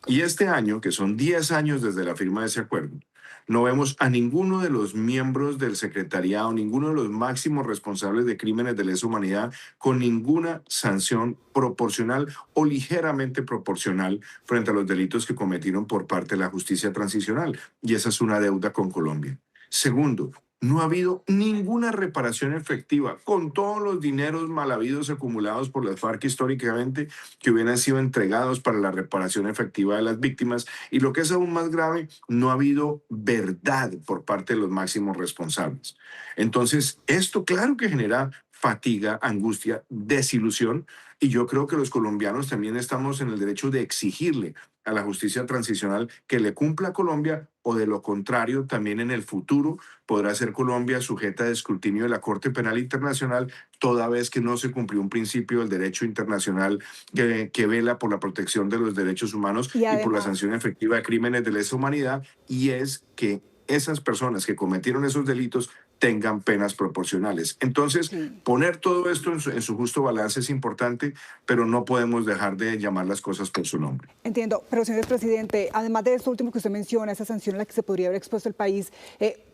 Y este año, que son 10 años desde la firma de ese acuerdo, no vemos a ninguno de los miembros del secretariado, ninguno de los máximos responsables de crímenes de lesa humanidad con ninguna sanción proporcional o ligeramente proporcional frente a los delitos que cometieron por parte de la justicia transicional. Y esa es una deuda con Colombia. Segundo, no ha habido ninguna reparación efectiva con todos los dineros mal habidos acumulados por las FARC históricamente que hubieran sido entregados para la reparación efectiva de las víctimas. Y lo que es aún más grave, no ha habido verdad por parte de los máximos responsables. Entonces, esto claro que genera fatiga, angustia, desilusión, y yo creo que los colombianos también estamos en el derecho de exigirle a la justicia transicional que le cumpla a Colombia, o de lo contrario, también en el futuro podrá ser Colombia sujeta de escrutinio de la Corte Penal Internacional, toda vez que no se cumplió un principio del derecho internacional que vela por la protección de los derechos humanos y por la sanción efectiva de crímenes de lesa humanidad, y es que esas personas que cometieron esos delitos tengan penas proporcionales. Entonces, poner todo esto en su justo balance es importante, pero no podemos dejar de llamar las cosas por su nombre. Entiendo, pero señor presidente, además de esto último que usted menciona, esa sanción a la que se podría haber expuesto el país,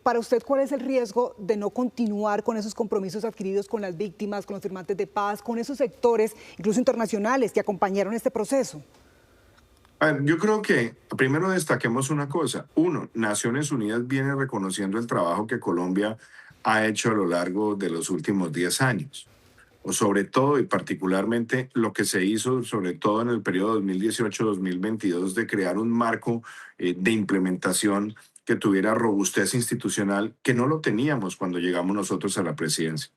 para usted, ¿cuál es el riesgo de no continuar con esos compromisos adquiridos con las víctimas, con los firmantes de paz, con esos sectores, incluso internacionales, que acompañaron este proceso? A ver, yo creo que primero destaquemos una cosa. Uno, Naciones Unidas viene reconociendo el trabajo que Colombia ha hecho a lo largo de los últimos 10 años. O sobre todo y particularmente lo que se hizo, sobre todo en el periodo 2018-2022, de crear un marco de implementación que tuviera robustez institucional, que no lo teníamos cuando llegamos nosotros a la presidencia.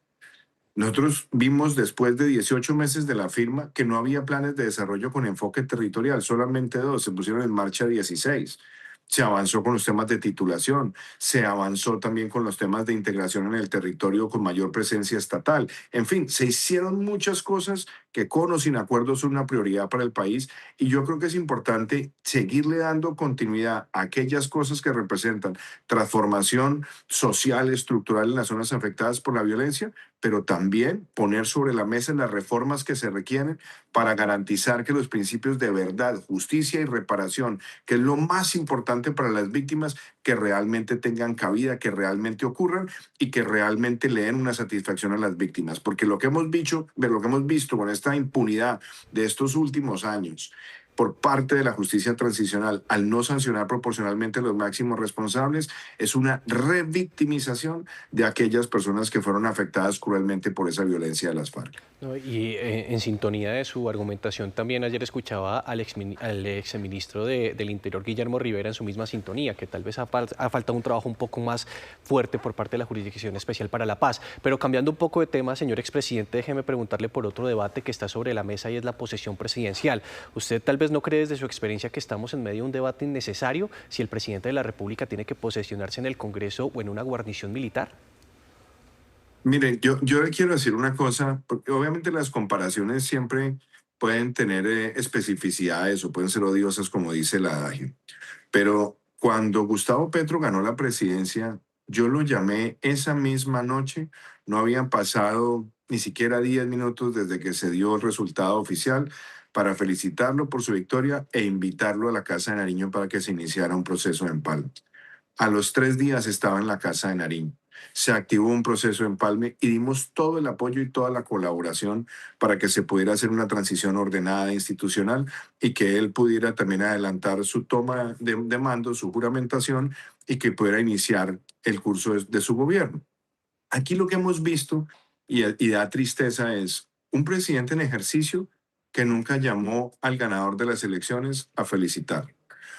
Nosotros vimos después de 18 meses de la firma que no había planes de desarrollo con enfoque territorial, solamente 2, se pusieron en marcha 16. Se avanzó con los temas de titulación, se avanzó también con los temas de integración en el territorio con mayor presencia estatal. En fin, se hicieron muchas cosas que con o sin acuerdo son una prioridad para el país, y yo creo que es importante seguirle dando continuidad a aquellas cosas que representan transformación social, estructural en las zonas afectadas por la violencia, pero también poner sobre la mesa las reformas que se requieren para garantizar que los principios de verdad, justicia y reparación, que es lo más importante para las víctimas, que realmente tengan cabida, que realmente ocurran y que realmente le den una satisfacción a las víctimas. Porque lo que hemos visto con esta impunidad de estos últimos años por parte de la justicia transicional, al no sancionar proporcionalmente a los máximos responsables, es una revictimización de aquellas personas que fueron afectadas cruelmente por esa violencia de las FARC. No, y en sintonía de su argumentación, también ayer escuchaba al exministro del Interior, Guillermo Rivera, en su misma sintonía, que tal vez ha faltado un trabajo un poco más fuerte por parte de la Jurisdicción Especial para la Paz. Pero cambiando un poco de tema, señor expresidente, déjeme preguntarle por otro debate que está sobre la mesa, y es la posesión presidencial. ¿Usted tal vez no cree desde su experiencia que estamos en medio de un debate innecesario si el presidente de la República tiene que posesionarse en el Congreso o en una guarnición militar? Miren, yo le quiero decir una cosa, porque obviamente las comparaciones siempre pueden tener especificidades o pueden ser odiosas, como dice el adagio. Pero cuando Gustavo Petro ganó la presidencia, yo lo llamé esa misma noche, no habían pasado ni siquiera 10 minutos desde que se dio el resultado oficial para felicitarlo por su victoria e invitarlo a la Casa de Nariño para que se iniciara un proceso de empalme. A los 3 días estaba en la Casa de Nariño. Se activó un proceso de empalme y dimos todo el apoyo y toda la colaboración para que se pudiera hacer una transición ordenada e institucional y que él pudiera también adelantar su toma de mando, su juramentación y que pudiera iniciar el curso de su gobierno. Aquí lo que hemos visto y da tristeza es un presidente en ejercicio que nunca llamó al ganador de las elecciones a felicitar.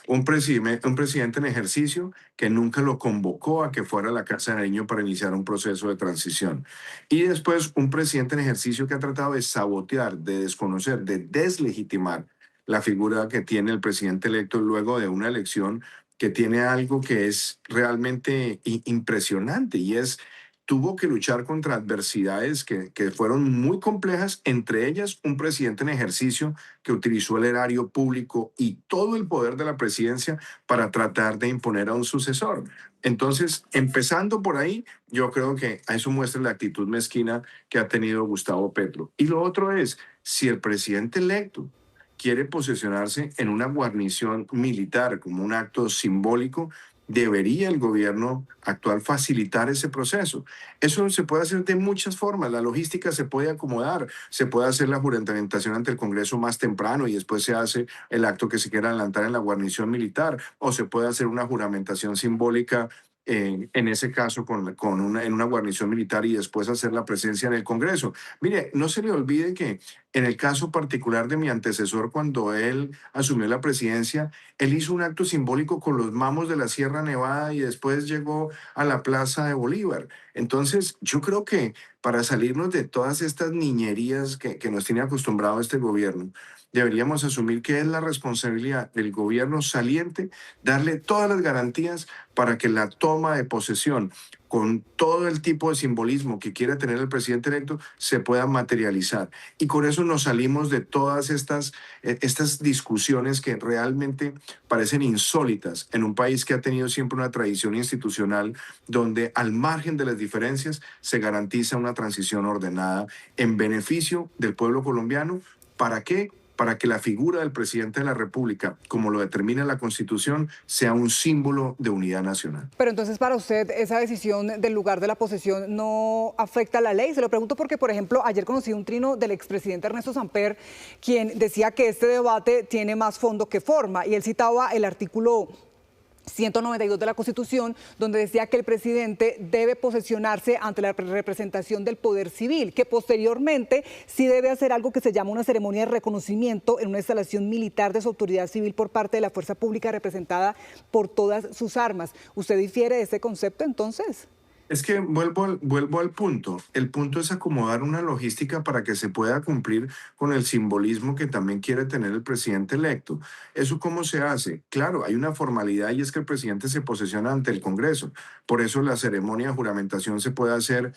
Un presidente en ejercicio que nunca lo convocó a que fuera a la Casa de Nariño para iniciar un proceso de transición. Y después un presidente en ejercicio que ha tratado de sabotear, de desconocer, de deslegitimar la figura que tiene el presidente electo luego de una elección que tiene algo que es realmente impresionante y es tuvo que luchar contra adversidades que fueron muy complejas, entre ellas un presidente en ejercicio que utilizó el erario público y todo el poder de la presidencia para tratar de imponer a un sucesor. Entonces, empezando por ahí, yo creo que a eso muestra la actitud mezquina que ha tenido Gustavo Petro. Y lo otro es, si el presidente electo quiere posesionarse en una guarnición militar como un acto simbólico, debería el gobierno actual facilitar ese proceso. Eso se puede hacer de muchas formas. La logística se puede acomodar. Se puede hacer la juramentación ante el Congreso más temprano y después se hace el acto que se quiera adelantar en la guarnición militar. O se puede hacer una juramentación simbólica en ese caso en una guarnición militar y después hacer la presencia en el Congreso. Mire, no se le olvide que en el caso particular de mi antecesor, cuando él asumió la presidencia, él hizo un acto simbólico con los mamos de la Sierra Nevada y después llegó a la Plaza de Bolívar. Entonces, yo creo que para salirnos de todas estas niñerías que nos tiene acostumbrado este gobierno, deberíamos asumir que es la responsabilidad del gobierno saliente darle todas las garantías para que la toma de posesión con todo el tipo de simbolismo que quiera tener el presidente electo se pueda materializar. Y con eso nos salimos de todas estas discusiones que realmente parecen insólitas en un país que ha tenido siempre una tradición institucional donde al margen de las diferencias se garantiza una transición ordenada en beneficio del pueblo colombiano. ¿Para qué? Para que la figura del presidente de la República, como lo determina la Constitución, sea un símbolo de unidad nacional. Pero entonces, para usted, ¿esa decisión del lugar de la posesión no afecta a la ley? Se lo pregunto porque, por ejemplo, ayer conocí un trino del expresidente Ernesto Samper, quien decía que este debate tiene más fondo que forma, y él citaba el artículo 192 de la Constitución, donde decía que el presidente debe posesionarse ante la representación del poder civil, que posteriormente sí debe hacer algo que se llama una ceremonia de reconocimiento en una instalación militar de su autoridad civil por parte de la fuerza pública representada por todas sus armas. ¿Usted difiere de este concepto entonces? Es que vuelvo al punto. El punto es acomodar una logística para que se pueda cumplir con el simbolismo que también quiere tener el presidente electo. ¿Eso cómo se hace? Claro, hay una formalidad y es que el presidente se posesiona ante el Congreso. Por eso la ceremonia de juramentación se puede hacer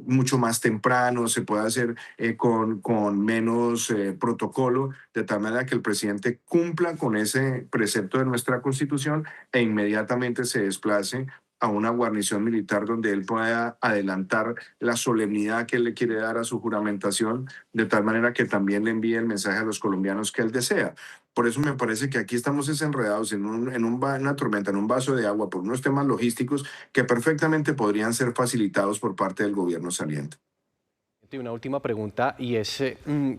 mucho más temprano, se puede hacer con menos protocolo, de tal manera que el presidente cumpla con ese precepto de nuestra Constitución e inmediatamente se desplace a una guarnición militar donde él pueda adelantar la solemnidad que él le quiere dar a su juramentación, de tal manera que también le envíe el mensaje a los colombianos que él desea. Por eso me parece que aquí estamos desenredados en una tormenta, en un vaso de agua, por unos temas logísticos que perfectamente podrían ser facilitados por parte del gobierno saliente. Y una última pregunta, y es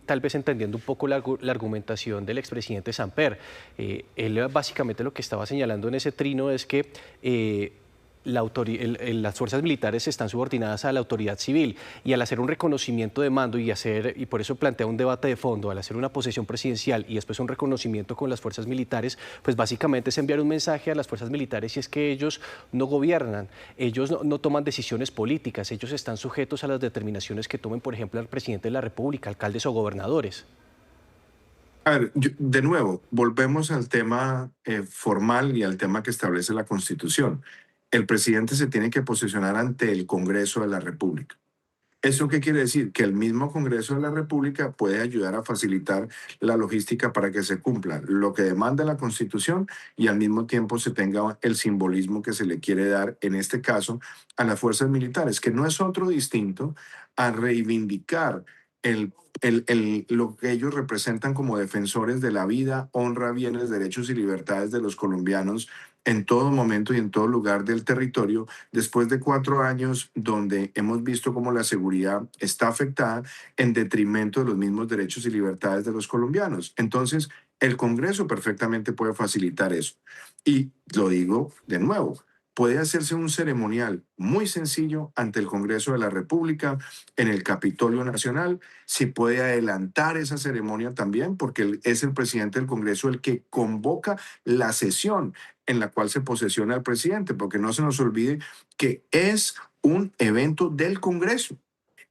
tal vez entendiendo un poco la argumentación del expresidente Samper. Él básicamente lo que estaba señalando en ese trino es que las fuerzas militares están subordinadas a la autoridad civil, y al hacer un reconocimiento de mando y por eso plantea un debate de fondo, al hacer una posesión presidencial y después un reconocimiento con las fuerzas militares, pues básicamente es enviar un mensaje a las fuerzas militares, y es que ellos no gobiernan, ellos no toman decisiones políticas, ellos están sujetos a las determinaciones que tomen, por ejemplo, el presidente de la República, alcaldes o gobernadores. A ver, de nuevo, volvemos al tema formal y al tema que establece la Constitución. El presidente se tiene que posesionar ante el Congreso de la República. ¿Eso qué quiere decir? Que el mismo Congreso de la República puede ayudar a facilitar la logística para que se cumpla lo que demanda la Constitución y al mismo tiempo se tenga el simbolismo que se le quiere dar, en este caso, a las fuerzas militares, que no es otro distinto a reivindicar lo que ellos representan como defensores de la vida, honra, bienes, derechos y libertades de los colombianos en todo momento y en todo lugar del territorio, después de 4 años donde hemos visto cómo la seguridad está afectada en detrimento de los mismos derechos y libertades de los colombianos. Entonces, el Congreso perfectamente puede facilitar eso. Y lo digo de nuevo, puede hacerse un ceremonial muy sencillo ante el Congreso de la República, en el Capitolio Nacional. Se puede adelantar esa ceremonia también, porque es el presidente del Congreso el que convoca la sesión en la cual se posesiona el presidente, porque no se nos olvide que es un evento del Congreso.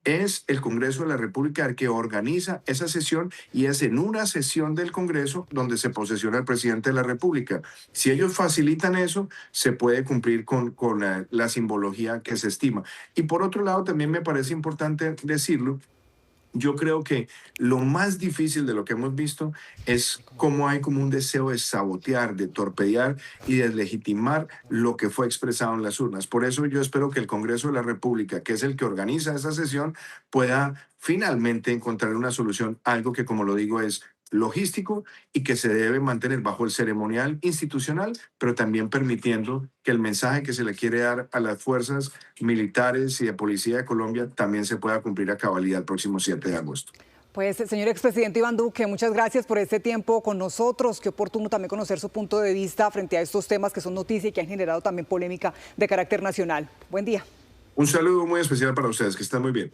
Es el Congreso de la República el que organiza esa sesión y es en una sesión del Congreso donde se posesiona el presidente de la República. Si ellos facilitan eso, se puede cumplir con la simbología que se estima. Y por otro lado, también me parece importante decirlo, yo creo que lo más difícil de lo que hemos visto es cómo hay como un deseo de sabotear, de torpedear y de deslegitimar lo que fue expresado en las urnas. Por eso yo espero que el Congreso de la República, que es el que organiza esa sesión, pueda finalmente encontrar una solución, algo que, como lo digo, es logístico y que se debe mantener bajo el ceremonial institucional, pero también permitiendo que el mensaje que se le quiere dar a las fuerzas militares y de policía de Colombia también se pueda cumplir a cabalidad el próximo 7 de agosto. Pues, señor expresidente Iván Duque, muchas gracias por este tiempo con nosotros. Qué oportuno también conocer su punto de vista frente a estos temas que son noticia y que han generado también polémica de carácter nacional. Buen día. Un saludo muy especial para ustedes, que estén muy bien.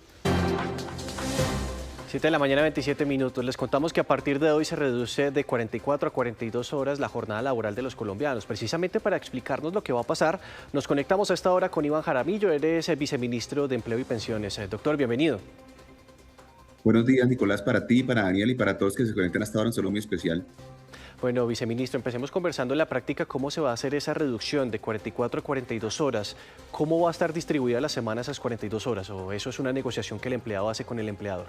7 de la mañana, 27 minutos. Les contamos que a partir de hoy se reduce de 44 a 42 horas la jornada laboral de los colombianos. Precisamente para explicarnos lo que va a pasar, nos conectamos a esta hora con Iván Jaramillo. Eres el viceministro de Empleo y Pensiones. Doctor, bienvenido. Buenos días, Nicolás, para ti, para Daniel y para todos que se conectan hasta ahora en Solo Muy Especial. Bueno, viceministro, empecemos conversando en la práctica cómo se va a hacer esa reducción de 44 a 42 horas. ¿Cómo va a estar distribuida la semana esas 42 horas? ¿O eso es una negociación que el empleado hace con el empleador?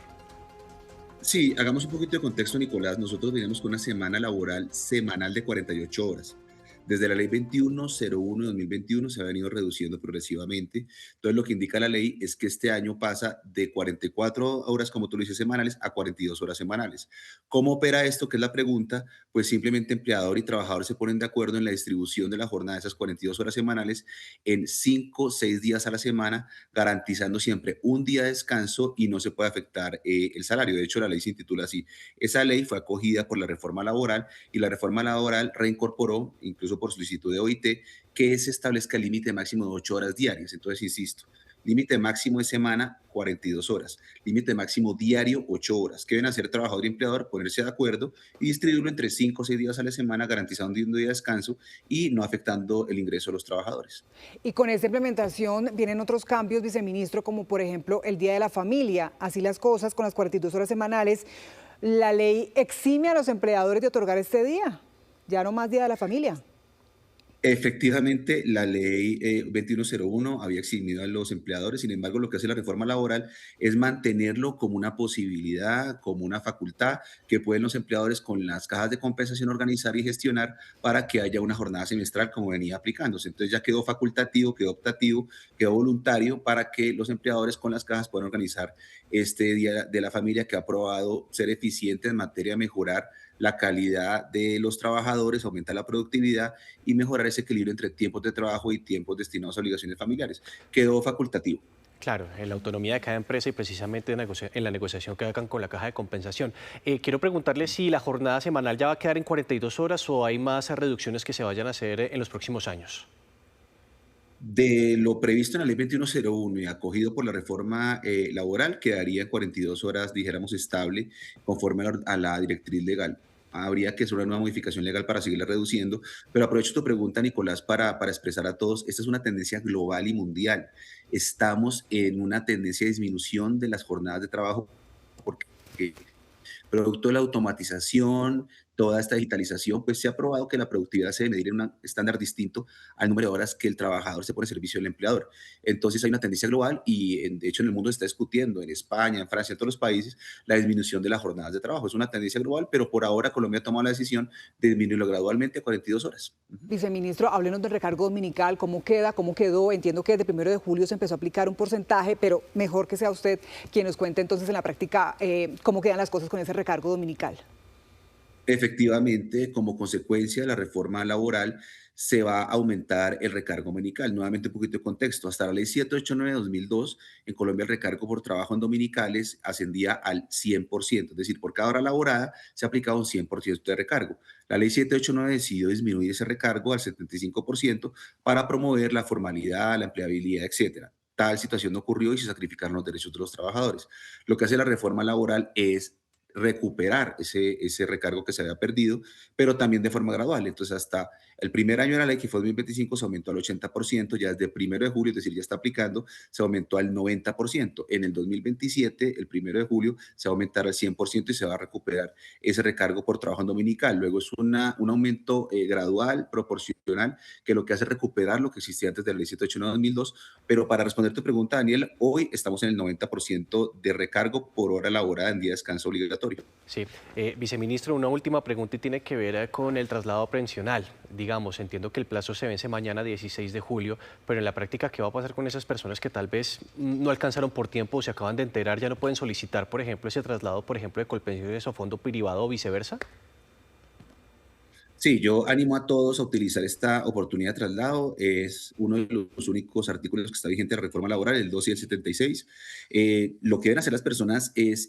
Sí, hagamos un poquito de contexto, Nicolás. Nosotros venimos con una semana laboral semanal de 48 horas. Desde la ley 2101 de 2021 se ha venido reduciendo progresivamente. Entonces, lo que indica la ley es que este año pasa de 44 horas, como tú lo dices, semanales, a 42 horas semanales. ¿Cómo opera esto? Que es la pregunta. Pues simplemente empleador y trabajador se ponen de acuerdo en la distribución de la jornada de esas 42 horas semanales en 5 o 6 días a la semana, garantizando siempre un día de descanso y no se puede afectar el salario. De hecho, la ley se intitula así. Esa ley fue acogida por la reforma laboral y la reforma laboral reincorporó, incluso por solicitud de OIT, que se establezca el límite máximo de 8 horas diarias. Entonces, insisto, límite máximo de semana, 42 horas. Límite máximo diario, 8 horas. ¿Qué deben hacer trabajador y empleador? Ponerse de acuerdo y distribuirlo entre 5 o 6 días a la semana, garantizando un día de descanso y no afectando el ingreso de los trabajadores. Y con esta implementación vienen otros cambios, viceministro, como por ejemplo el Día de la Familia. Así las cosas, con las 42 horas semanales, la ley exime a los empleadores de otorgar este día. Ya no más Día de la Familia. Efectivamente, la ley 2101 había eximido a los empleadores. Sin embargo, lo que hace la reforma laboral es mantenerlo como una posibilidad, como una facultad que pueden los empleadores con las cajas de compensación organizar y gestionar para que haya una jornada semestral como venía aplicándose. Entonces ya quedó facultativo, quedó optativo, quedó voluntario para que los empleadores con las cajas puedan organizar este Día de la Familia, que ha probado ser eficiente en materia de mejorar la calidad de los trabajadores, aumentar la productividad y mejorar ese equilibrio entre tiempos de trabajo y tiempos destinados a obligaciones familiares. Quedó facultativo. Claro, en la autonomía de cada empresa y precisamente en la negociación que hagan con la caja de compensación. Quiero preguntarle si la jornada semanal ya va a quedar en 42 horas o hay más reducciones que se vayan a hacer en los próximos años. De lo previsto en la ley 2101 y acogido por la reforma laboral, quedaría en 42 horas, dijéramos, estable, conforme a la directriz legal. Habría que hacer una nueva modificación legal para seguirla reduciendo, pero aprovecho tu pregunta, Nicolás, para expresar a todos, esta es una tendencia global y mundial. Estamos en una tendencia de disminución de las jornadas de trabajo porque producto de la automatización, toda esta digitalización, pues se ha probado que la productividad se debe medir en un estándar distinto al número de horas que el trabajador se pone al servicio del empleador. Entonces hay una tendencia global y de hecho en el mundo se está discutiendo, en España, en Francia, en todos los países, la disminución de las jornadas de trabajo. Es una tendencia global, pero por ahora Colombia ha tomado la decisión de disminuirlo gradualmente a 42 horas. Viceministro, háblenos del recargo dominical, cómo queda, cómo quedó. Entiendo que desde 1 de julio se empezó a aplicar un porcentaje, pero mejor que sea usted quien nos cuente entonces en la práctica cómo quedan las cosas con ese recargo dominical. Efectivamente, como consecuencia de la reforma laboral, se va a aumentar el recargo dominical. Nuevamente, un poquito de contexto. Hasta la ley 789 de 2002, en Colombia el recargo por trabajo en dominicales ascendía al 100%, es decir, por cada hora laborada se aplicaba un 100% de recargo. La ley 789 decidió disminuir ese recargo al 75% para promover la formalidad, la empleabilidad, etcétera. Tal situación no ocurrió y se sacrificaron los derechos de los trabajadores. Lo que hace la reforma laboral es recuperar ese recargo que se había perdido, pero también de forma gradual. Entonces, hasta el primer año de la ley, que fue 2025, se aumentó al 80%, ya desde el 1 de julio, es decir, ya está aplicando, se aumentó al 90%. En el 2027, el 1 de julio, se va a aumentar al 100% y se va a recuperar ese recargo por trabajo en dominical. Luego es un aumento gradual, proporcional, que lo que hace es recuperar lo que existía antes de la ley 789 de 2002. Pero para responder tu pregunta, Daniel, hoy estamos en el 90% de recargo por hora laborada en día de descanso obligatorio. Sí, viceministro, una última pregunta y tiene que ver con el traslado prevencional. Digamos, entiendo que el plazo se vence mañana 16 de julio, pero en la práctica, ¿qué va a pasar con esas personas que tal vez no alcanzaron por tiempo o se acaban de enterar, ya no pueden solicitar, por ejemplo, ese traslado, por ejemplo, de Colpensiones o fondo privado o viceversa? Sí, yo animo a todos a utilizar esta oportunidad de traslado. Es uno de los únicos artículos que está vigente de reforma laboral, el 2 y el 76. Lo que deben hacer las personas es,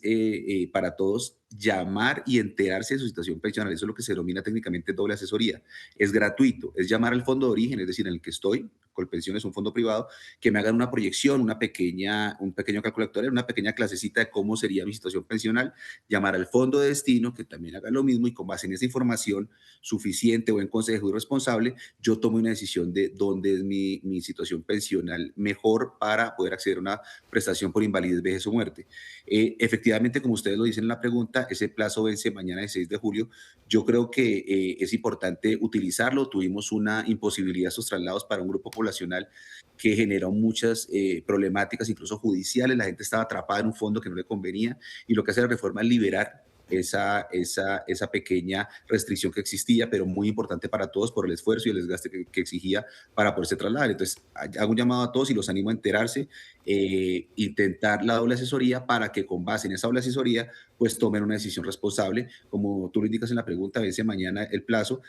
para todos, llamar y enterarse de su situación pensional. Eso es lo que se denomina técnicamente doble asesoría. Es gratuito, es llamar al fondo de origen, es decir, en el que estoy, Colpensiones, un fondo privado, que me hagan una proyección, un pequeño calculador, una pequeña clasecita de cómo sería mi situación pensional, llamar al fondo de destino, que también haga lo mismo, y con base en esa información suficiente, buen consejo y responsable, yo tomo una decisión de dónde es mi situación pensional mejor para poder acceder a una prestación por invalidez, vejez o muerte. Efectivamente, como ustedes lo dicen en la pregunta, ese plazo vence mañana el 6 de julio. Yo creo que es importante utilizarlo. Tuvimos una imposibilidad de esos traslados para un grupo poblacional que generó muchas problemáticas, incluso judiciales. La gente estaba atrapada en un fondo que no le convenía, y lo que hace la reforma es liberar esa pequeña restricción que existía, pero muy importante para todos por el esfuerzo y el desgaste que exigía para poderse trasladar. Entonces, hago un llamado a todos y los animo a enterarse, intentar la doble asesoría para que con base en esa doble asesoría, pues tomen una decisión responsable. Como tú lo indicas en la pregunta, vence mañana el plazo.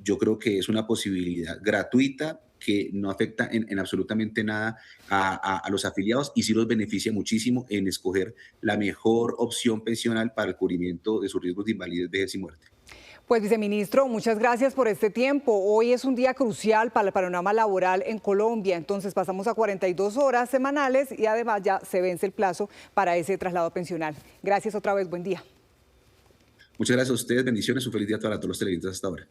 Yo creo que es una posibilidad gratuita que no afecta en absolutamente nada a los afiliados y sí los beneficia muchísimo en escoger la mejor opción pensional para el cubrimiento de sus riesgos de invalidez, vejez y muerte. Pues, viceministro, muchas gracias por este tiempo. Hoy es un día crucial para el panorama laboral en Colombia. Entonces pasamos a 42 horas semanales y además ya se vence el plazo para ese traslado pensional. Gracias otra vez, buen día. Muchas gracias a ustedes, bendiciones, un feliz día para todos los televidentes hasta ahora.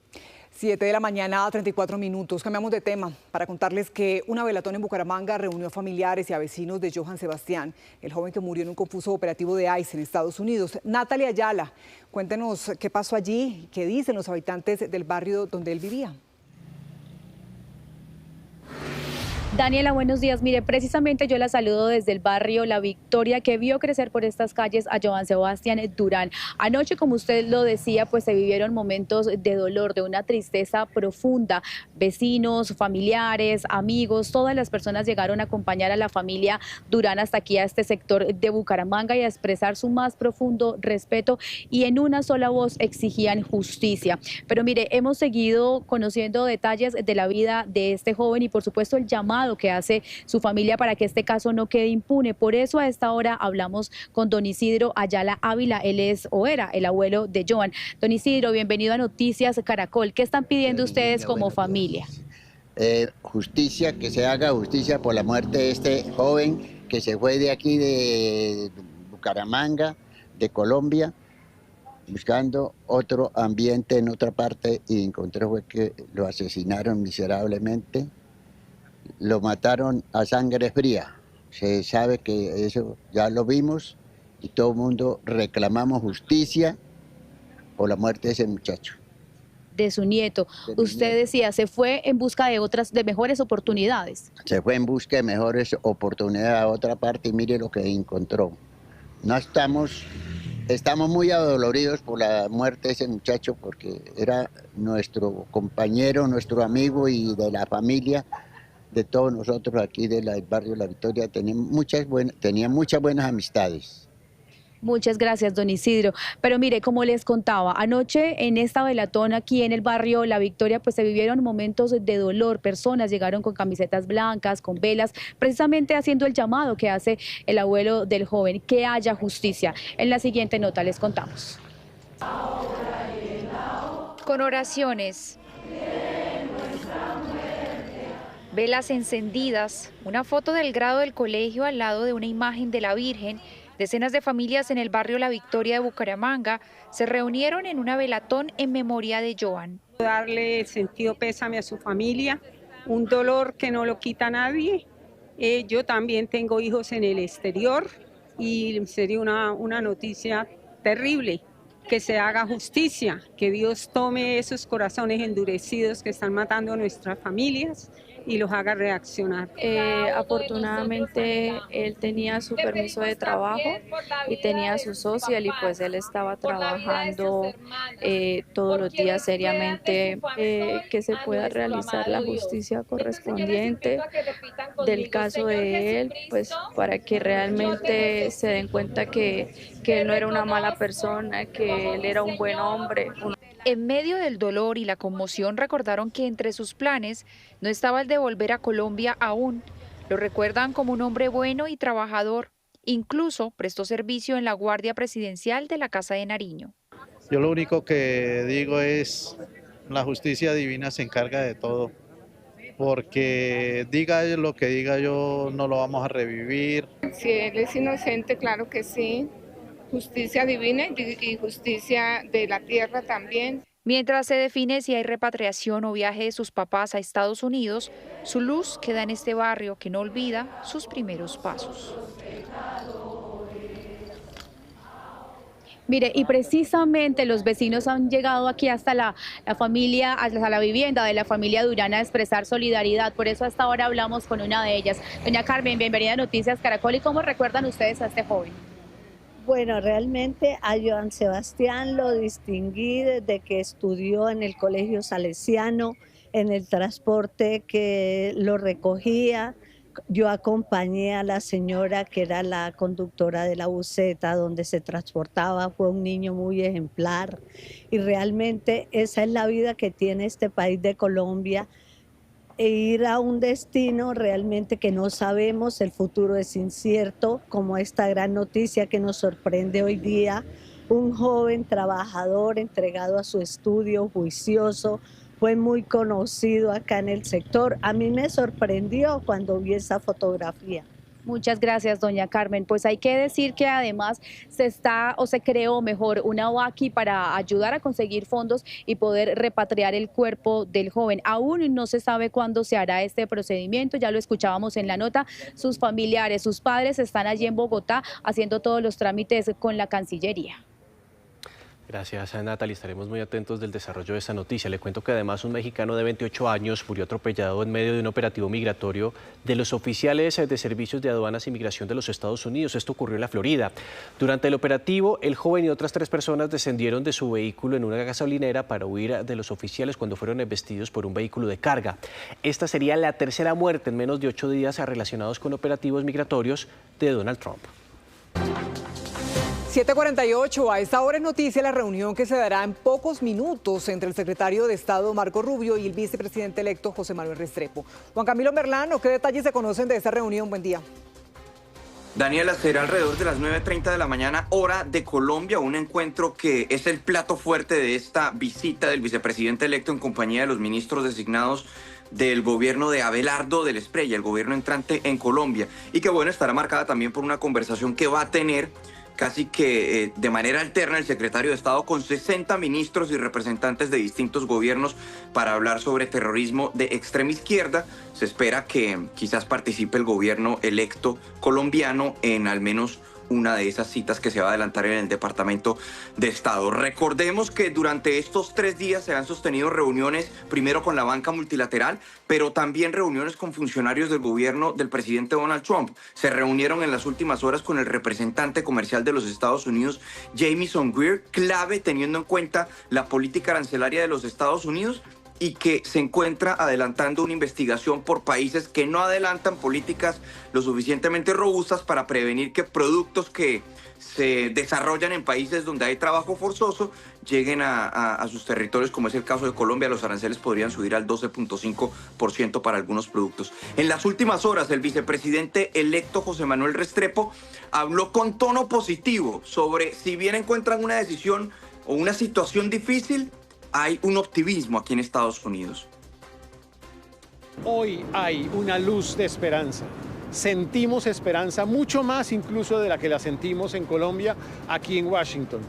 7 de la mañana, 34 minutos. Cambiamos de tema para contarles que una velatón en Bucaramanga reunió a familiares y a vecinos de Johann Sebastián, el joven que murió en un confuso operativo de ICE en Estados Unidos. Natalia Ayala, cuéntenos qué pasó allí, qué dicen los habitantes del barrio donde él vivía. Daniela, buenos días. Mire, precisamente yo la saludo desde el barrio La Victoria, que vio crecer por estas calles a Johann Sebastián Durán. Anoche, como usted lo decía, pues se vivieron momentos de dolor, de una tristeza profunda. Vecinos, familiares, amigos, todas las personas llegaron a acompañar a la familia Durán hasta aquí, a este sector de Bucaramanga, y a expresar su más profundo respeto, y en una sola voz exigían justicia. Pero mire, hemos seguido conociendo detalles de la vida de este joven y por supuesto el llamado que hace su familia para que este caso no quede impune. Por eso a esta hora hablamos con don Isidro Ayala Ávila. Él es o era el abuelo de Johann. Don Isidro, bienvenido a Noticias Caracol. ¿Qué están pidiendo ustedes como familia? Justicia, que se haga justicia por la muerte de este joven que se fue de aquí de Bucaramanga, de Colombia, buscando otro ambiente en otra parte, y encontré fue que lo asesinaron miserablemente. Lo mataron a sangre fría. Se sabe que eso ya lo vimos y todo el mundo reclamamos justicia por la muerte de ese muchacho. De su nieto. Usted decía, se fue en busca de mejores oportunidades. Se fue en busca de mejores oportunidades a otra parte y mire lo que encontró. No estamos muy adoloridos por la muerte de ese muchacho porque era nuestro compañero, nuestro amigo y de la familia de todos nosotros aquí del barrio La Victoria. Tenía muchas buenas amistades. Muchas gracias, don Isidro. Pero mire, como les contaba, anoche en esta velatón aquí en el barrio La Victoria, pues se vivieron momentos de dolor. Personas llegaron con camisetas blancas, con velas, precisamente haciendo el llamado que hace el abuelo del joven, que haya justicia. En la siguiente nota les contamos. Con oraciones, velas encendidas, una foto del grado del colegio al lado de una imagen de la Virgen. Decenas de familias en el barrio La Victoria de Bucaramanga se reunieron en una velatón en memoria de Joan. Darle el sentido pésame a su familia, un dolor que no lo quita nadie. Yo también tengo hijos en el exterior y sería una noticia terrible que se haga justicia, que Dios tome esos corazones endurecidos que están matando a nuestras familias y los haga reaccionar. Afortunadamente él tenía su permiso de trabajo y tenía su social y pues él estaba trabajando todos los días seriamente, que se pueda realizar la justicia correspondiente del caso de él, pues para que realmente se den cuenta que él no era una mala persona, que él era un buen hombre. En medio del dolor y la conmoción recordaron que entre sus planes no estaba el de volver a Colombia aún. Lo recuerdan como un hombre bueno y trabajador. Incluso prestó servicio en la Guardia Presidencial de la Casa de Nariño. Yo lo único que digo es, la justicia divina se encarga de todo. Porque diga lo que diga yo, no lo vamos a revivir. Si él es inocente, claro que sí. Justicia divina y justicia de la tierra también. Mientras se define si hay repatriación o viaje de sus papás a Estados Unidos, su luz queda en este barrio que no olvida sus primeros pasos. Mire, y precisamente los vecinos han llegado aquí hasta la familia, hasta la vivienda de la familia Durán a expresar solidaridad. Por eso hasta ahora hablamos con una de ellas. Doña Carmen, bienvenida a Noticias Caracol. ¿Y cómo recuerdan ustedes a este joven? Bueno, realmente a Joan Sebastián lo distinguí desde que estudió en el Colegio Salesiano, en el transporte que lo recogía. Yo acompañé a la señora que era la conductora de la buseta donde se transportaba, fue un niño muy ejemplar y realmente esa es la vida que tiene este país de Colombia. E ir a un destino realmente que no sabemos, el futuro es incierto, como esta gran noticia que nos sorprende hoy día, un joven trabajador entregado a su estudio, juicioso, fue muy conocido acá en el sector. A mí me sorprendió cuando vi esa fotografía. Muchas gracias, doña Carmen. Pues hay que decir que además se creó mejor una OAKI para ayudar a conseguir fondos y poder repatriar el cuerpo del joven. Aún no se sabe cuándo se hará este procedimiento, ya lo escuchábamos en la nota. Sus familiares, sus padres están allí en Bogotá haciendo todos los trámites con la Cancillería. Gracias, Natalie. Estaremos muy atentos del desarrollo de esta noticia. Le cuento que además un mexicano de 28 años murió atropellado en medio de un operativo migratorio de los oficiales de servicios de aduanas y migración de los Estados Unidos. Esto ocurrió en la Florida. Durante el operativo, el joven y otras 3 personas descendieron de su vehículo en una gasolinera para huir de los oficiales cuando fueron embestidos por un vehículo de carga. Esta sería la tercera muerte en menos de 8 días relacionados con operativos migratorios de Donald Trump. 7:48, a esta hora es noticia la reunión que se dará en pocos minutos entre el secretario de Estado Marco Rubio y el vicepresidente electo José Manuel Restrepo. Juan Camilo Merlano, ¿qué detalles se conocen de esta reunión? Buen día. Daniela, será alrededor de las 9:30 de la mañana, hora de Colombia, un encuentro que es el plato fuerte de esta visita del vicepresidente electo en compañía de los ministros designados del gobierno de Abelardo del Espriella, el gobierno entrante en Colombia, y que bueno, estará marcada también por una conversación que va a tener casi que de manera alterna el secretario de Estado con 60 ministros y representantes de distintos gobiernos para hablar sobre terrorismo de extrema izquierda. Se espera que quizás participe el gobierno electo colombiano en al menos una de esas citas que se va a adelantar en el Departamento de Estado. Recordemos que durante estos 3 días se han sostenido reuniones, primero con la banca multilateral, pero también reuniones con funcionarios del gobierno del presidente Donald Trump. Se reunieron en las últimas horas con el representante comercial de los Estados Unidos, Jamieson Greer, clave teniendo en cuenta la política arancelaria de los Estados Unidos, y que se encuentra adelantando una investigación por países que no adelantan políticas lo suficientemente robustas para prevenir que productos que se desarrollan en países donde hay trabajo forzoso lleguen a sus territorios, como es el caso de Colombia. Los aranceles podrían subir al 12.5% para algunos productos. En las últimas horas, el vicepresidente electo José Manuel Restrepo habló con tono positivo sobre si bien encuentran una decisión o una situación difícil, hay un optimismo aquí en Estados Unidos. Hoy hay una luz de esperanza. Sentimos esperanza mucho más incluso de la que la sentimos en Colombia, aquí en Washington.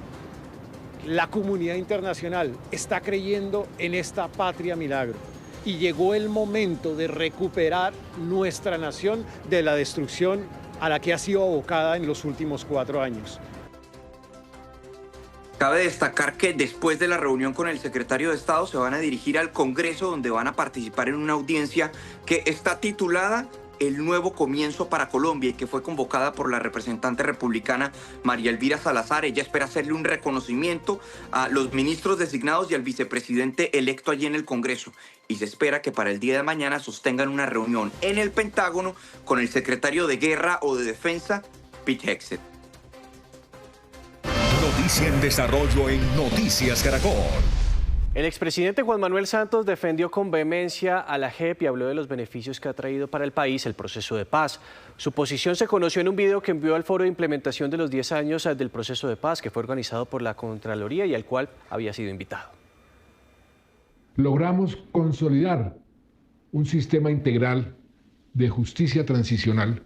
La comunidad internacional está creyendo en esta patria milagro y llegó el momento de recuperar nuestra nación de la destrucción a la que ha sido abocada en los últimos 4 años. Cabe destacar que después de la reunión con el secretario de Estado se van a dirigir al Congreso, donde van a participar en una audiencia que está titulada El Nuevo Comienzo para Colombia y que fue convocada por la representante republicana María Elvira Salazar. Ella espera hacerle un reconocimiento a los ministros designados y al vicepresidente electo allí en el Congreso. Y se espera que para el día de mañana sostengan una reunión en el Pentágono con el secretario de Guerra o de Defensa, Pete Hegseth. Noticia en desarrollo en Noticias Caracol. El expresidente Juan Manuel Santos defendió con vehemencia a la JEP y habló de los beneficios que ha traído para el país el proceso de paz. Su posición se conoció en un video que envió al Foro de Implementación de los 10 años del proceso de paz, que fue organizado por la Contraloría y al cual había sido invitado. Logramos consolidar un sistema integral de justicia transicional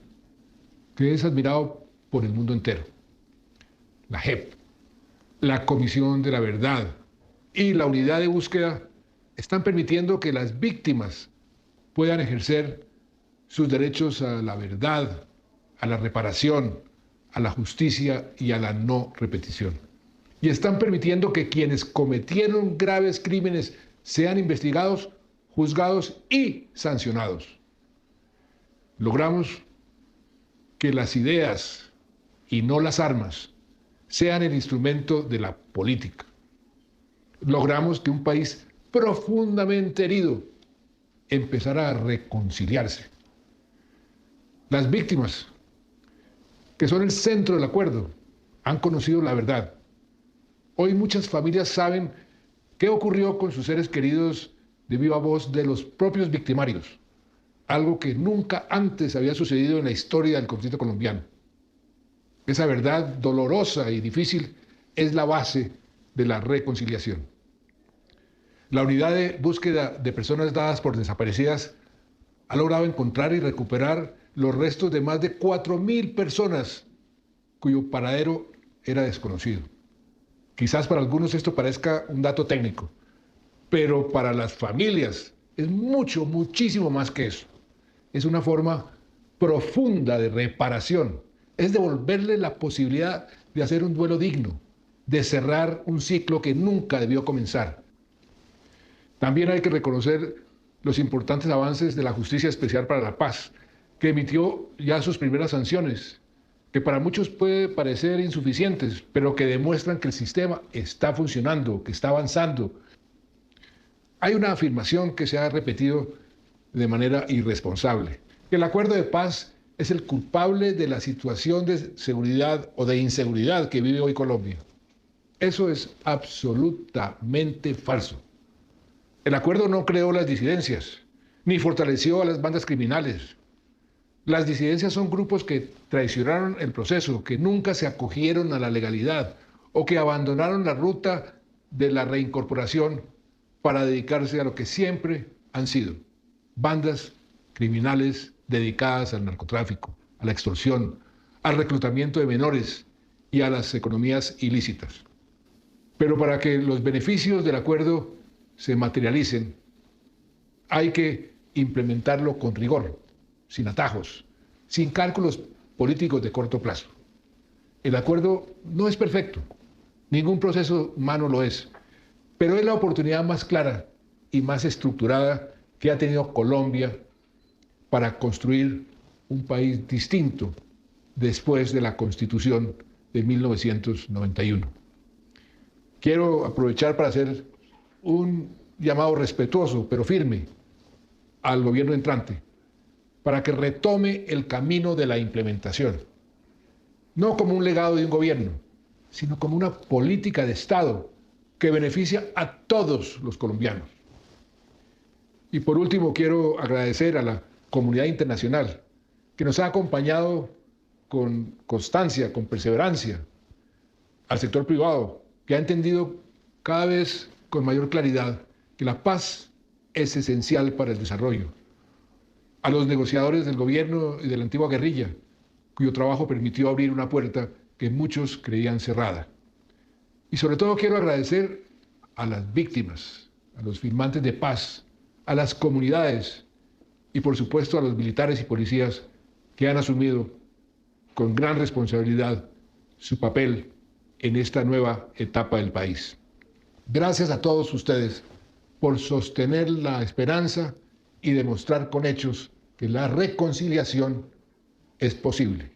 que es admirado por el mundo entero. La JEP, la Comisión de la Verdad y la Unidad de Búsqueda están permitiendo que las víctimas puedan ejercer sus derechos a la verdad, a la reparación, a la justicia y a la no repetición. Y están permitiendo que quienes cometieron graves crímenes sean investigados, juzgados y sancionados. Logramos que las ideas y no las armas sean el instrumento de la política. Logramos que un país profundamente herido empezara a reconciliarse. Las víctimas, que son el centro del acuerdo, han conocido la verdad. Hoy muchas familias saben qué ocurrió con sus seres queridos de viva voz de los propios victimarios, algo que nunca antes había sucedido en la historia del conflicto colombiano. Esa verdad dolorosa y difícil es la base de la reconciliación. La unidad de búsqueda de personas dadas por desaparecidas ha logrado encontrar y recuperar los restos de más de 4.000 personas cuyo paradero era desconocido. Quizás para algunos esto parezca un dato técnico, pero para las familias es muchísimo más que eso. Es una forma profunda de reparación. Es devolverle la posibilidad de hacer un duelo digno, de cerrar un ciclo que nunca debió comenzar. También hay que reconocer los importantes avances de la Justicia Especial para la Paz, que emitió ya sus primeras sanciones, que para muchos puede parecer insuficientes, pero que demuestran que el sistema está funcionando, que está avanzando. Hay una afirmación que se ha repetido de manera irresponsable, que el acuerdo de paz es el culpable de la situación de seguridad o de inseguridad que vive hoy Colombia. Eso es absolutamente falso. El acuerdo no creó las disidencias, ni fortaleció a las bandas criminales. Las disidencias son grupos que traicionaron el proceso, que nunca se acogieron a la legalidad o que abandonaron la ruta de la reincorporación para dedicarse a lo que siempre han sido: bandas criminales dedicadas al narcotráfico, a la extorsión, al reclutamiento de menores y a las economías ilícitas. Pero para que los beneficios del acuerdo se materialicen, hay que implementarlo con rigor, sin atajos, sin cálculos políticos de corto plazo. El acuerdo no es perfecto, ningún proceso humano lo es, pero es la oportunidad más clara y más estructurada que ha tenido Colombia para construir un país distinto después de la Constitución de 1991. Quiero aprovechar para hacer un llamado respetuoso, pero firme, al gobierno entrante, para que retome el camino de la implementación, no como un legado de un gobierno, sino como una política de Estado que beneficia a todos los colombianos. Y por último, quiero agradecer a la comunidad internacional que nos ha acompañado con constancia, con perseverancia, al sector privado, que ha entendido cada vez con mayor claridad que la paz es esencial para el desarrollo, a los negociadores del gobierno y de la antigua guerrilla, cuyo trabajo permitió abrir una puerta que muchos creían cerrada. Y sobre todo quiero agradecer a las víctimas, a los firmantes de paz, a las comunidades y por supuesto a los militares y policías que han asumido con gran responsabilidad su papel en esta nueva etapa del país. Gracias a todos ustedes por sostener la esperanza y demostrar con hechos que la reconciliación es posible.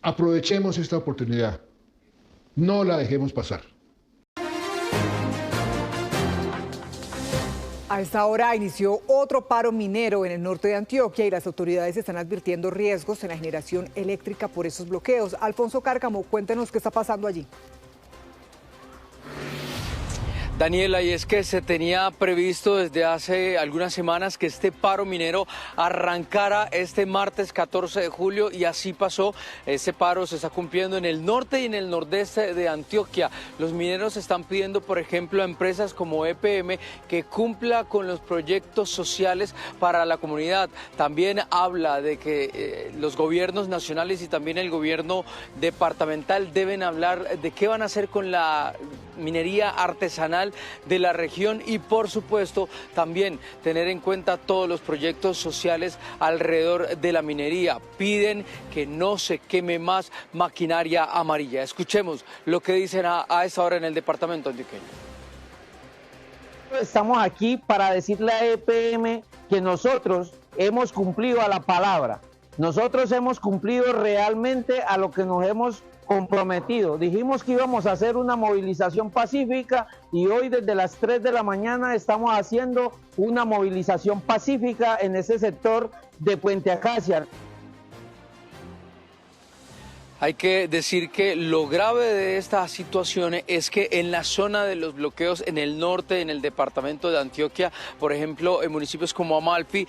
Aprovechemos esta oportunidad, no la dejemos pasar. A esta hora inició otro paro minero en el norte de Antioquia y las autoridades están advirtiendo riesgos en la generación eléctrica por esos bloqueos. Alfonso Cárcamo, cuéntenos qué está pasando allí. Daniela, y es que se tenía previsto desde hace algunas semanas que este paro minero arrancara este martes 14 de julio y así pasó. Este paro se está cumpliendo en el norte y en el nordeste de Antioquia. Los mineros están pidiendo, por ejemplo, a empresas como EPM que cumpla con los proyectos sociales para la comunidad. También habla de que los gobiernos nacionales y también el gobierno departamental deben hablar de qué van a hacer con la minería artesanal de la región y por supuesto también tener en cuenta todos los proyectos sociales alrededor de la minería. Piden que no se queme más maquinaria amarilla. Escuchemos lo que dicen a esta hora en el departamento antioqueño. Estamos aquí para decirle a EPM que nosotros hemos cumplido a la palabra. Nosotros hemos cumplido realmente a lo que nos hemos comprometido. Dijimos que íbamos a hacer una movilización pacífica y hoy desde las 3 de la mañana estamos haciendo una movilización pacífica en ese sector de Puente Acacia. Hay que decir que lo grave de esta situación es que en la zona de los bloqueos en el norte, en el departamento de Antioquia, por ejemplo, en municipios como Amalfi,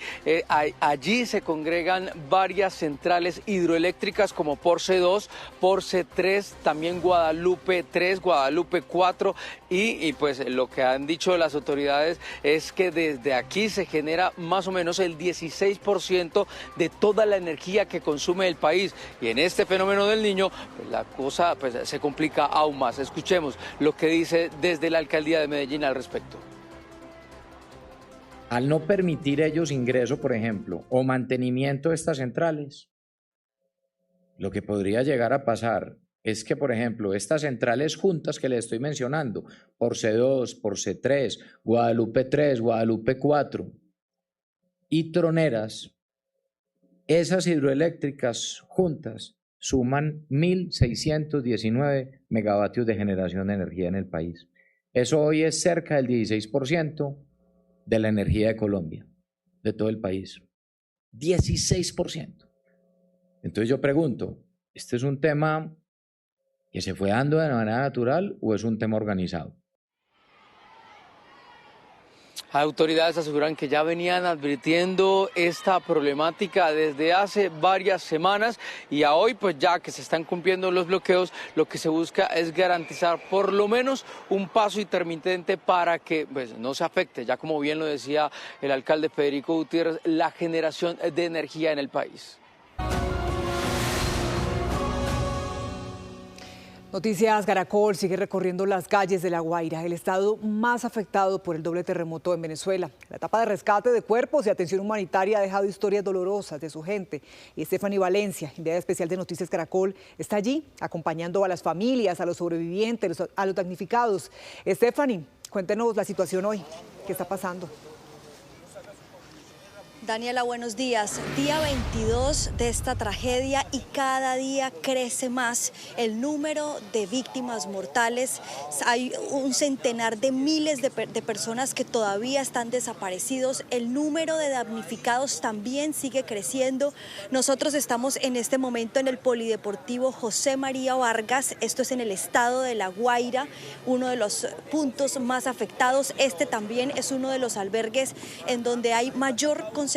allí se congregan varias centrales hidroeléctricas como Porce 2, Porce 3, también Guadalupe 3, Guadalupe 4 y pues lo que han dicho las autoridades es que desde aquí se genera más o menos el 16% de toda la energía que consume el país y en este fenómeno del Niño, pues la cosa se complica aún más. Escuchemos lo que dice desde la alcaldía de Medellín al respecto. Al no permitir ellos ingreso, por ejemplo, o mantenimiento de estas centrales, lo que podría llegar a pasar es que, por ejemplo, estas centrales juntas que les estoy mencionando, Porce 2, Porce 3, Guadalupe 3, Guadalupe 4 y Troneras, esas hidroeléctricas juntas suman 1.619 megavatios de generación de energía en el país. Eso hoy es cerca del 16% de la energía de Colombia, de todo el país. 16%. Entonces yo pregunto, ¿este es un tema que se fue dando de manera natural o es un tema organizado? Autoridades aseguran que ya venían advirtiendo esta problemática desde hace varias semanas y a hoy, pues ya que se están cumpliendo los bloqueos, lo que se busca es garantizar por lo menos un paso intermitente para que pues, no se afecte, ya como bien lo decía el alcalde Federico Gutiérrez, la generación de energía en el país. Noticias Caracol sigue recorriendo las calles de La Guaira, el estado más afectado por el doble terremoto en Venezuela. La etapa de rescate de cuerpos y atención humanitaria ha dejado historias dolorosas de su gente. Y Stephanie Valencia, enviada especial de Noticias Caracol, está allí acompañando a las familias, a los sobrevivientes, a los damnificados. Stephanie, cuéntenos la situación hoy. ¿Qué está pasando? Daniela, buenos días. Día 22 de esta tragedia y cada día crece más el número de víctimas mortales. Hay un centenar de miles de personas que todavía están desaparecidos. El número de damnificados también sigue creciendo. Nosotros estamos en este momento en el Polideportivo José María Vargas. Esto es en el estado de La Guaira, uno de los puntos más afectados. Este también es uno de los albergues en donde hay mayor concentración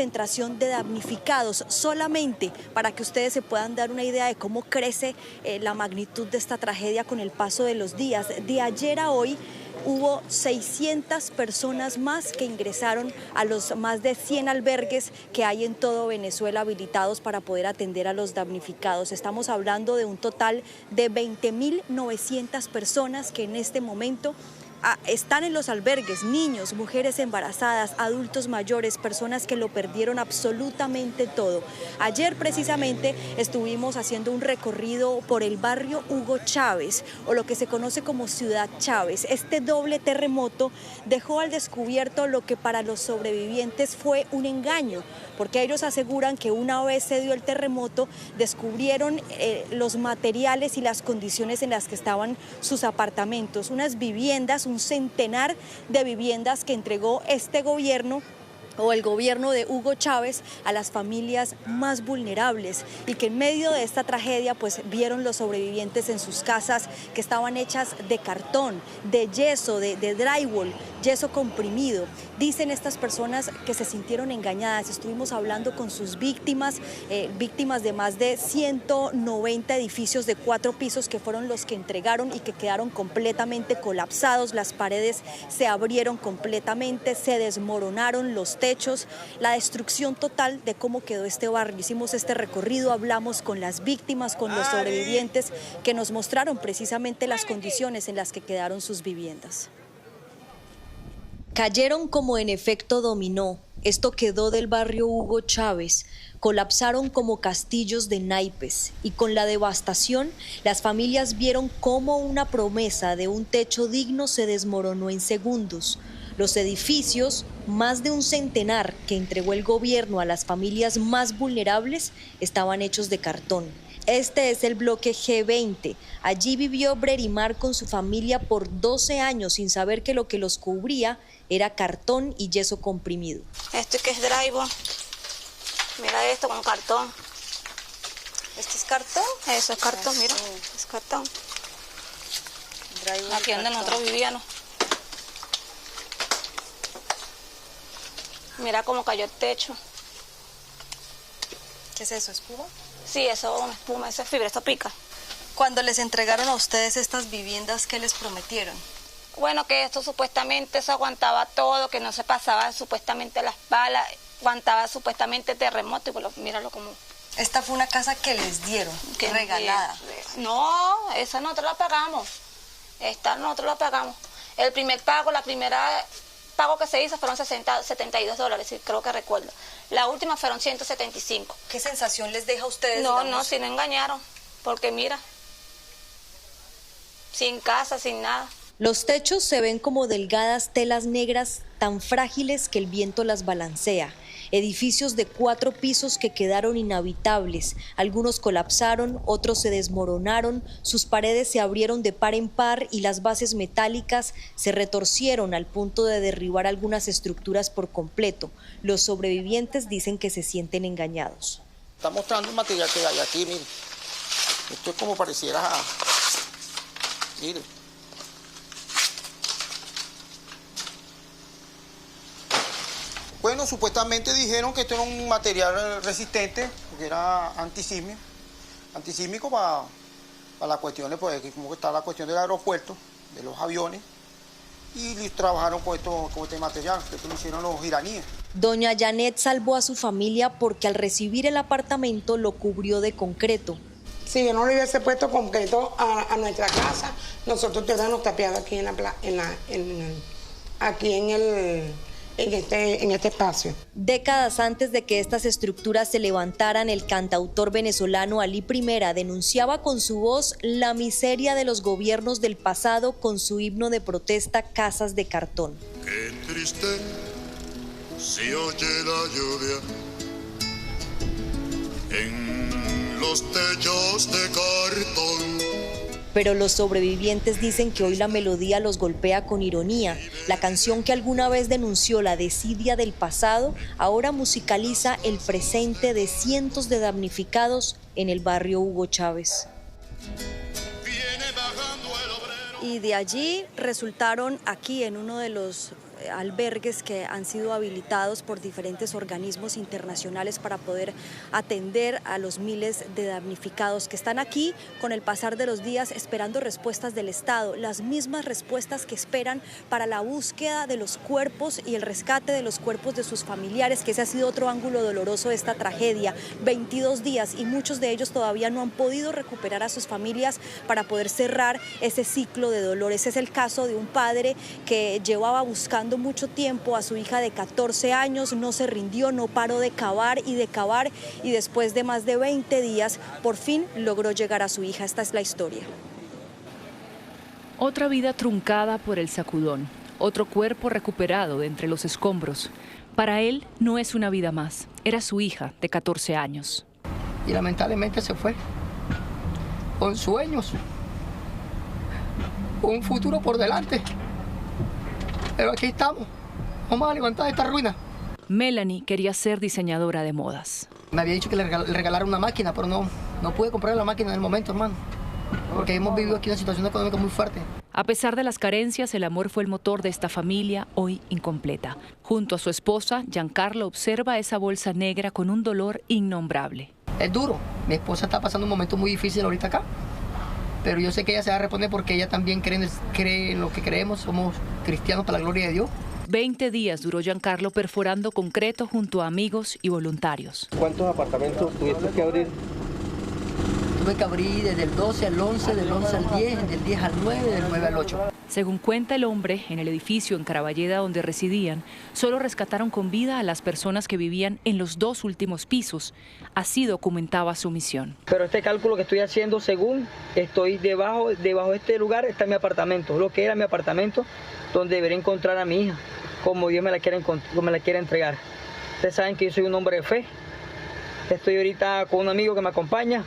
de damnificados. Solamente para que ustedes se puedan dar una idea de cómo crece la magnitud de esta tragedia con el paso de los días. De ayer a hoy hubo 600 personas más que ingresaron a los más de 100 albergues que hay en todo Venezuela habilitados para poder atender a los damnificados. Estamos hablando de un total de 20.900 personas que en este momento están en los albergues, niños, mujeres embarazadas, adultos mayores, personas que lo perdieron absolutamente todo. Ayer precisamente estuvimos haciendo un recorrido por el barrio Hugo Chávez, o lo que se conoce como Ciudad Chávez. Este doble terremoto dejó al descubierto lo que para los sobrevivientes fue un engaño, porque ellos aseguran que una vez se dio el terremoto, descubrieron los materiales y las condiciones en las que estaban sus apartamentos, unas viviendas, un centenar de viviendas que entregó este gobierno o el gobierno de Hugo Chávez a las familias más vulnerables, y que en medio de esta tragedia pues vieron los sobrevivientes en sus casas que estaban hechas de cartón, de yeso, de drywall, yeso comprimido. Dicen estas personas que se sintieron engañadas. Estuvimos hablando con sus víctimas, víctimas de más de 190 edificios de 4 pisos que fueron los que entregaron y que quedaron completamente colapsados. Las paredes se abrieron completamente, se desmoronaron los techos, la destrucción total de cómo quedó este barrio. Hicimos este recorrido, hablamos con las víctimas, con los sobrevivientes que nos mostraron precisamente las condiciones en las que quedaron sus viviendas. Cayeron como en efecto dominó. Esto quedó del barrio Hugo Chávez. Colapsaron como castillos de naipes, y con la devastación las familias vieron cómo una promesa de un techo digno se desmoronó en segundos. Los edificios, más de un centenar que entregó el gobierno a las familias más vulnerables, estaban hechos de cartón. Este es el bloque G20. Allí vivió Brerimar con su familia por 12 años sin saber que lo que los cubría era cartón y yeso comprimido. Esto que es drywall. Mira esto con cartón. ¿Esto es cartón? Eso es cartón, mira, es cartón. Drywall, aquí donde nosotros vivíamos. Mira cómo cayó el techo. ¿Qué es eso, espuma? Sí, eso es una espuma, eso es fibra, esto pica. Cuando les entregaron a ustedes estas viviendas, ¿qué les prometieron? Bueno, que esto supuestamente eso aguantaba todo, que no se pasaba supuestamente las balas, aguantaba supuestamente terremoto, y pues míralo como... Esta fue una casa que les dieron, que regalada. No, esa nosotros la pagamos. Esta nosotros la pagamos. El primer pago, la primera pago que se hizo fueron $72, sí, creo que recuerdo. La última fueron 175. ¿Qué sensación les deja a ustedes? No, digamos? no, si no engañaron, porque mira, sin casa, sin nada. Los techos se ven como delgadas telas negras tan frágiles que el viento las balancea. Edificios de 4 pisos que quedaron inhabitables. Algunos colapsaron, otros se desmoronaron, sus paredes se abrieron de par en par y las bases metálicas se retorcieron al punto de derribar algunas estructuras por completo. Los sobrevivientes dicen que se sienten engañados. Está mostrando el material que hay aquí, mire. Esto es como pareciera... Mire. Bueno, supuestamente dijeron que esto era un material resistente, porque era antisísmico para las cuestiones, pues como que está la cuestión del aeropuerto, de los aviones, y trabajaron con este material, que esto lo hicieron los iraníes. Doña Janet salvó a su familia porque al recibir el apartamento lo cubrió de concreto. Si yo no le hubiese puesto concreto a nuestra casa, nosotros tuviéramos tapiado aquí en este espacio. Décadas antes de que estas estructuras se levantaran, el cantautor venezolano Ali Primera denunciaba con su voz la miseria de los gobiernos del pasado con su himno de protesta Casas de Cartón. Qué triste si oye la lluvia en los techos de cartón. Pero los sobrevivientes dicen que hoy la melodía los golpea con ironía. La canción que alguna vez denunció la desidia del pasado, ahora musicaliza el presente de cientos de damnificados en el barrio Hugo Chávez. Y de allí resultaron aquí en uno de los albergues que han sido habilitados por diferentes organismos internacionales para poder atender a los miles de damnificados que están aquí con el pasar de los días esperando respuestas del Estado, las mismas respuestas que esperan para la búsqueda de los cuerpos y el rescate de los cuerpos de sus familiares, que ese ha sido otro ángulo doloroso de esta tragedia. 22 días y muchos de ellos todavía no han podido recuperar a sus familias para poder cerrar ese ciclo de dolor. Ese es el caso de un padre que llevaba buscando mucho tiempo a su hija de 14 años, no se rindió, no paró de cavar y después de más de 20 días por fin logró llegar a su hija. Esta es la historia. Otra vida truncada por el sacudón, otro cuerpo recuperado de entre los escombros. Para él no es una vida más, era su hija de 14 años. Y lamentablemente se fue, con sueños, con un futuro por delante. Pero aquí estamos, vamos a levantar esta ruina. Melanie quería ser diseñadora de modas. Me había dicho que le regalara una máquina, pero no pude comprar la máquina en el momento, hermano. Porque hemos vivido aquí una situación económica muy fuerte. A pesar de las carencias, el amor fue el motor de esta familia hoy incompleta. Junto a su esposa, Giancarlo observa esa bolsa negra con un dolor innombrable. Es duro. Mi esposa está pasando un momento muy difícil ahorita acá. Pero yo sé que ella se va a responder porque ella también cree en lo que creemos, somos cristianos para la gloria de Dios. 20 días duró Giancarlo perforando concreto junto a amigos y voluntarios. ¿Cuántos apartamentos tuviste que abrir? Tuve que abrir desde el 12 al 11, del 11 al 10, del 10 al 9, del 9 al 8. Según cuenta el hombre, en el edificio en Caraballeda donde residían, solo rescataron con vida a las personas que vivían en los 2 últimos pisos. Así documentaba su misión. Pero este cálculo que estoy haciendo, según estoy debajo de este lugar, está mi apartamento, lo que era mi apartamento, donde debería encontrar a mi hija, como Dios me la quiere entregar. Ustedes saben que yo soy un hombre de fe. Estoy ahorita con un amigo que me acompaña.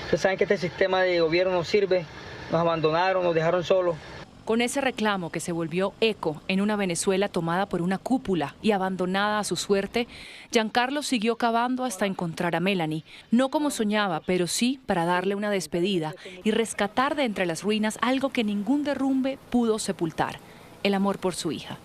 Ustedes saben que este sistema de gobierno no sirve, nos abandonaron, nos dejaron solos. Con ese reclamo que se volvió eco en una Venezuela tomada por una cúpula y abandonada a su suerte, Giancarlo siguió cavando hasta encontrar a Melanie, no como soñaba, pero sí para darle una despedida y rescatar de entre las ruinas algo que ningún derrumbe pudo sepultar, el amor por su hija.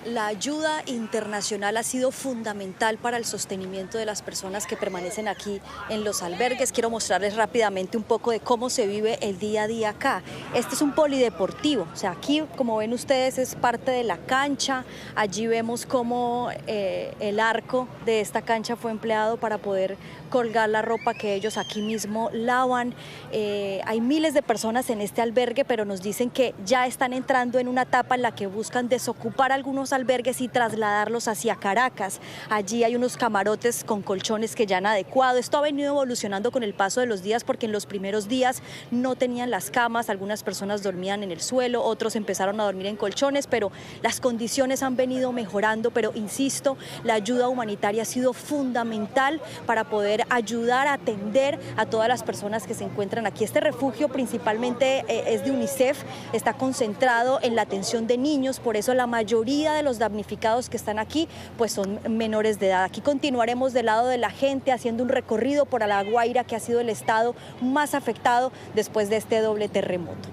La ayuda internacional ha sido fundamental para el sostenimiento de las personas que permanecen aquí en los albergues. Quiero mostrarles rápidamente un poco de cómo se vive el día a día acá. Este es un polideportivo, o sea, aquí, como ven ustedes, es parte de la cancha. Allí vemos cómo el arco de esta cancha fue empleado para poder colgar la ropa que ellos aquí mismo lavan. Hay miles de personas en este albergue, pero nos dicen que ya están entrando en una etapa en la que buscan desocupar algunos albergues y trasladarlos hacia Caracas. Allí hay unos camarotes con colchones que ya han adecuado. Esto ha venido evolucionando con el paso de los días porque en los primeros días no tenían las camas, algunas personas dormían en el suelo, otros empezaron a dormir en colchones, pero las condiciones han venido mejorando. Pero insisto, la ayuda humanitaria ha sido fundamental para poder ayudar a atender a todas las personas que se encuentran aquí. Este refugio principalmente es de UNICEF, está concentrado en la atención de niños, por eso la mayoría de los damnificados que están aquí pues son menores de edad. Aquí continuaremos del lado de la gente haciendo un recorrido por La Guaira, que ha sido el estado más afectado después de este doble terremoto.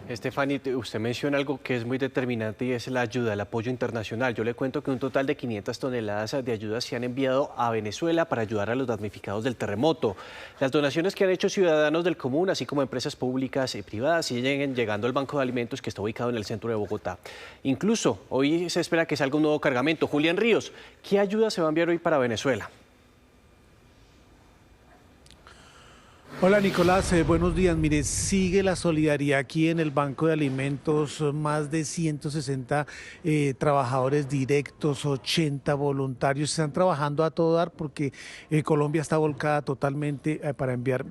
Estefany, usted menciona algo que es muy determinante y es la ayuda, el apoyo internacional. Yo le cuento que un total de 500 toneladas de ayuda se han enviado a Venezuela para ayudar a los damnificados del terremoto. Las donaciones que han hecho ciudadanos del común, así como empresas públicas y privadas, siguen llegando al Banco de Alimentos que está ubicado en el centro de Bogotá. Incluso hoy se espera que salga un nuevo cargamento. Julián Ríos, ¿qué ayuda se va a enviar hoy para Venezuela? Hola Nicolás, buenos días. Mire, sigue la solidaridad aquí en el Banco de Alimentos, más de 160 trabajadores directos, 80 voluntarios, están trabajando a todo dar porque Colombia está volcada totalmente para enviar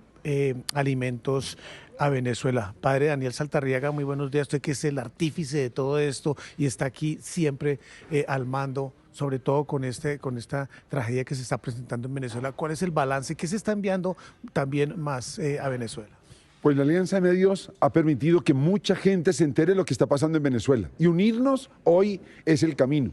alimentos a Venezuela. Padre Daniel Saldarriaga, muy buenos días. Usted que es el artífice de todo esto y está aquí siempre al mando, sobre todo con esta tragedia que se está presentando en Venezuela. ¿Cuál es el balance? ¿Qué se está enviando también más a Venezuela? Pues la Alianza de Medios ha permitido que mucha gente se entere de lo que está pasando en Venezuela. Y unirnos hoy es el camino.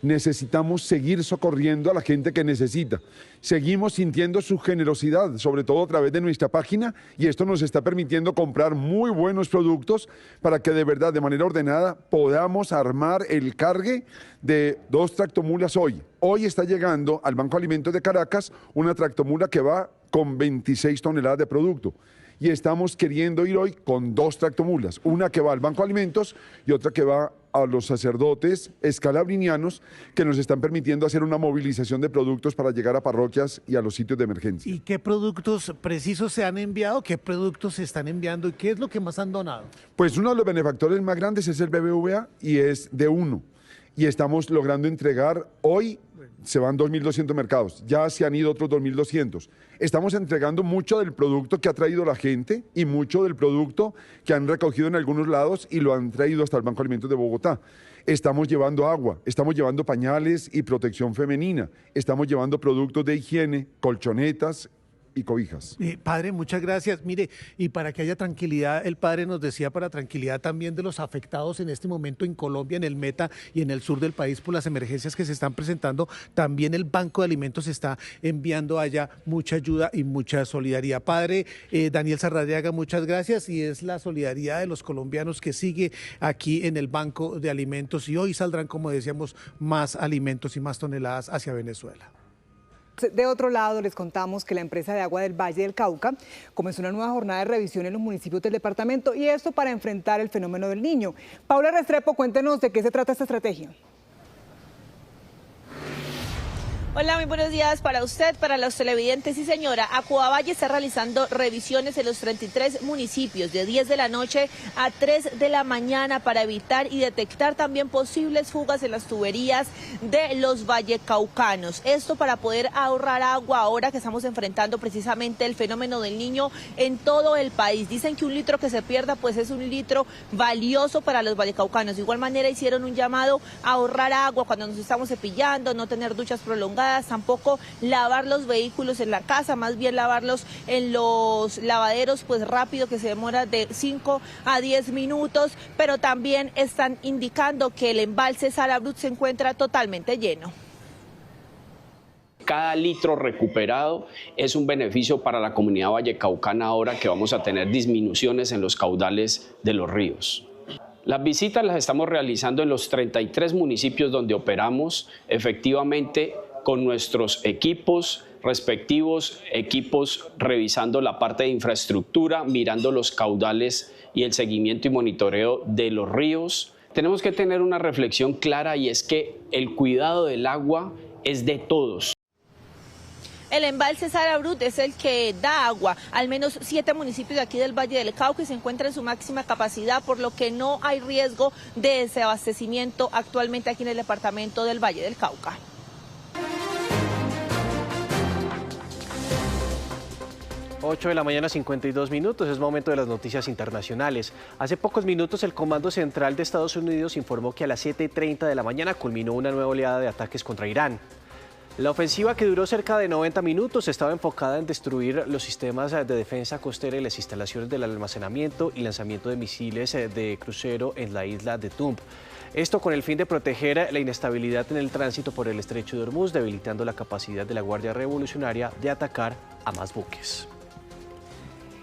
Necesitamos seguir socorriendo a la gente que necesita. Seguimos sintiendo su generosidad, sobre todo a través de nuestra página, y esto nos está permitiendo comprar muy buenos productos para que de verdad, de manera ordenada, podamos armar el cargue de 2 tractomulas hoy. Hoy está llegando al Banco de Alimentos de Caracas una tractomula que va con 26 toneladas de producto. Y estamos queriendo ir hoy con 2 tractomulas, una que va al Banco de Alimentos y otra que va a los sacerdotes escalabrinianos que nos están permitiendo hacer una movilización de productos para llegar a parroquias y a los sitios de emergencia. ¿Y qué productos precisos se han enviado? ¿Qué productos se están enviando? ¿Y qué es lo que más han donado? Pues uno de los benefactores más grandes es el BBVA y es de uno. Y estamos logrando entregar hoy, se van 2.200 mercados, ya se han ido otros 2.200. Estamos entregando mucho del producto que ha traído la gente y mucho del producto que han recogido en algunos lados y lo han traído hasta el Banco de Alimentos de Bogotá. Estamos llevando agua, estamos llevando pañales y protección femenina, estamos llevando productos de higiene, colchonetas y cobijas. Padre, muchas gracias. Mire, y para que haya tranquilidad, el padre nos decía para tranquilidad también de los afectados en este momento en Colombia, en el Meta y en el sur del país por las emergencias que se están presentando, también el Banco de Alimentos está enviando allá mucha ayuda y mucha solidaridad. Padre Daniel Saldarriaga, muchas gracias, y es la solidaridad de los colombianos que sigue aquí en el Banco de Alimentos, y hoy saldrán, como decíamos, más alimentos y más toneladas hacia Venezuela. De otro lado, les contamos que la empresa de agua del Valle del Cauca comenzó una nueva jornada de revisión en los municipios del departamento, y esto para enfrentar el fenómeno del Niño. Paula Restrepo, cuéntenos de qué se trata esta estrategia. Hola, muy buenos días para usted, para los televidentes. Sí, señora, Acuavalle está realizando revisiones en los 33 municipios de 10 de la noche a 3 de la mañana para evitar y detectar también posibles fugas en las tuberías de los vallecaucanos. Esto para poder ahorrar agua ahora que estamos enfrentando precisamente el fenómeno del Niño en todo el país. Dicen que un litro que se pierda pues es un litro valioso para los vallecaucanos. De igual manera hicieron un llamado a ahorrar agua cuando nos estamos cepillando, no tener duchas prolongadas, tampoco lavar los vehículos en la casa, más bien lavarlos en los lavaderos pues rápido, que se demora de 5 a 10 minutos, pero también están indicando que el embalse Sarabrut se encuentra totalmente lleno. Cada litro recuperado es un beneficio para la comunidad vallecaucana ahora que vamos a tener disminuciones en los caudales de los ríos. Las visitas las estamos realizando en los 33 municipios donde operamos, efectivamente con nuestros equipos respectivos, equipos revisando la parte de infraestructura, mirando los caudales y el seguimiento y monitoreo de los ríos. Tenemos que tener una reflexión clara, y es que el cuidado del agua es de todos. El embalse Sarabrut es el que da agua al menos 7 municipios de aquí del Valle del Cauca y se encuentra en su máxima capacidad, por lo que no hay riesgo de desabastecimiento actualmente aquí en el departamento del Valle del Cauca. 8 de la mañana, 52 minutos, es momento de las noticias internacionales. Hace pocos minutos el Comando Central de Estados Unidos informó que a las 7:30 de la mañana culminó una nueva oleada de ataques contra Irán. La ofensiva, que duró cerca de 90 minutos, estaba enfocada en destruir los sistemas de defensa costera y las instalaciones del almacenamiento y lanzamiento de misiles de crucero en la isla de Tumb. Esto con el fin de proteger la inestabilidad en el tránsito por el estrecho de Hormuz, debilitando la capacidad de la Guardia Revolucionaria de atacar a más buques.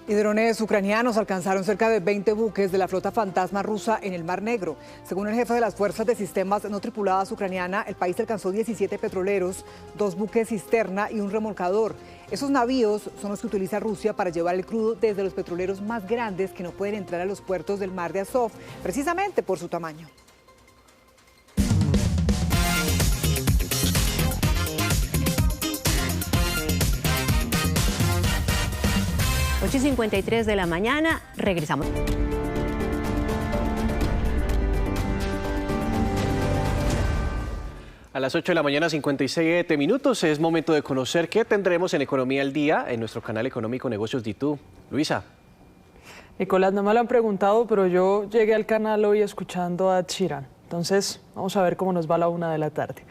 Y drones ucranianos alcanzaron cerca de 20 buques de la flota fantasma rusa en el Mar Negro. Según el jefe de las Fuerzas de Sistemas No Tripuladas ucraniana, el país alcanzó 17 petroleros, 2 buques cisterna y un remolcador. Esos navíos son los que utiliza Rusia para llevar el crudo desde los petroleros más grandes que no pueden entrar a los puertos del Mar de Azov, precisamente por su tamaño. 8:53 de la mañana, regresamos. A las 8 de la mañana, 57 minutos, es momento de conocer qué tendremos en Economía al Día en nuestro canal económico Negocios DITU. Luisa. Nicolás, no me lo han preguntado, pero yo llegué al canal hoy escuchando a Ed Sheeran. Entonces, vamos a ver cómo nos va a la 1 de la tarde.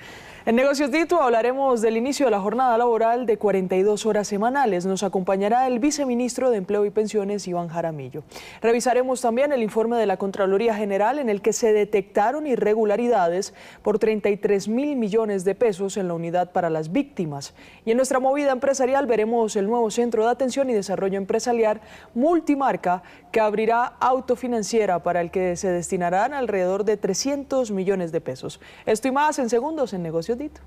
En Negocios DITU hablaremos del inicio de la jornada laboral de 42 horas semanales. Nos acompañará el viceministro de Empleo y Pensiones, Iván Jaramillo. Revisaremos también el informe de la Contraloría General en el que se detectaron irregularidades por 33.000 millones de pesos en la unidad para las víctimas. Y en nuestra movida empresarial veremos el nuevo Centro de Atención y Desarrollo Empresarial multimarca que abrirá Autofinanciera, para el que se destinarán alrededor de 300 millones de pesos. Esto y más en segundos en Negocios DITU.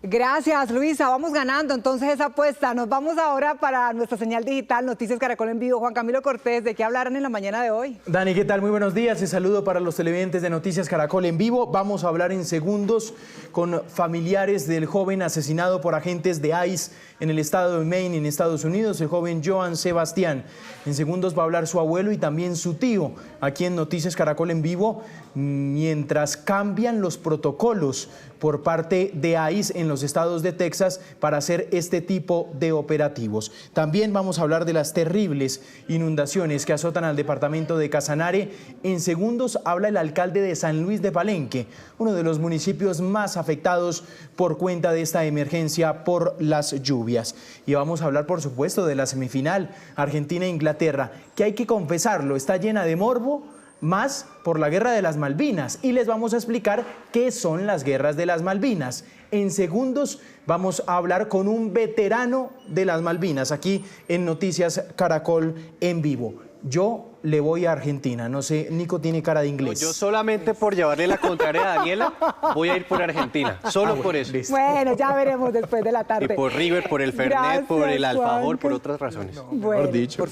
Gracias, Luisa. Vamos ganando entonces esa apuesta. Nos vamos ahora para nuestra señal digital Noticias Caracol en vivo. Juan Camilo Cortés, ¿de qué hablarán en la mañana de hoy? Dani, ¿qué tal? Muy buenos días. Un saludo para los televidentes de Noticias Caracol en vivo. Vamos a hablar en segundos con familiares del joven asesinado por agentes de ICE en el estado de Maine, en Estados Unidos, el joven Johann Sebastián. En segundos va a hablar su abuelo y también su tío, aquí en Noticias Caracol en vivo, mientras cambian los protocolos por parte de ICE en los estados de Texas para hacer este tipo de operativos. También vamos a hablar de las terribles inundaciones que azotan al departamento de Casanare. En segundos habla el alcalde de San Luis de Palenque, uno de los municipios más afectados por cuenta de esta emergencia por las lluvias. Y vamos a hablar, por supuesto, de la semifinal Argentina e Inglaterra, que hay que confesarlo, está llena de morbo, más por la guerra de las Malvinas, y les vamos a explicar qué son las guerras de las Malvinas. En segundos vamos a hablar con un veterano de las Malvinas aquí en Noticias Caracol en vivo. Yo le voy a Argentina, no sé, Nico tiene cara de inglés. No, yo solamente por llevarle la contraria a Daniela voy a ir por Argentina, solo por eso. Listo. Bueno, ya veremos después de la tarde. Y por River, por el Fernet, gracias, por el alfajor, por otras razones. Bueno, por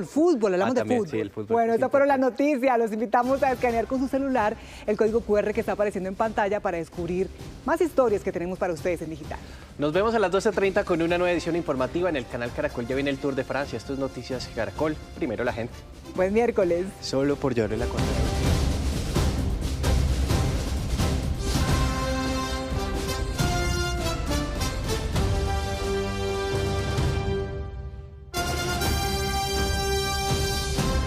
fútbol, hablamos de también, fútbol. Sí, el fútbol. Bueno, esta fueron las noticias. Los invitamos a escanear con su celular el código QR que está apareciendo en pantalla para descubrir más historias que tenemos para ustedes en digital. Nos vemos a las 12:30 con una nueva edición informativa en el canal Caracol. Ya viene el Tour de Francia. Esto es Noticias Caracol. Primero la gente. Buen miércoles. Solo por llevarle la contraria.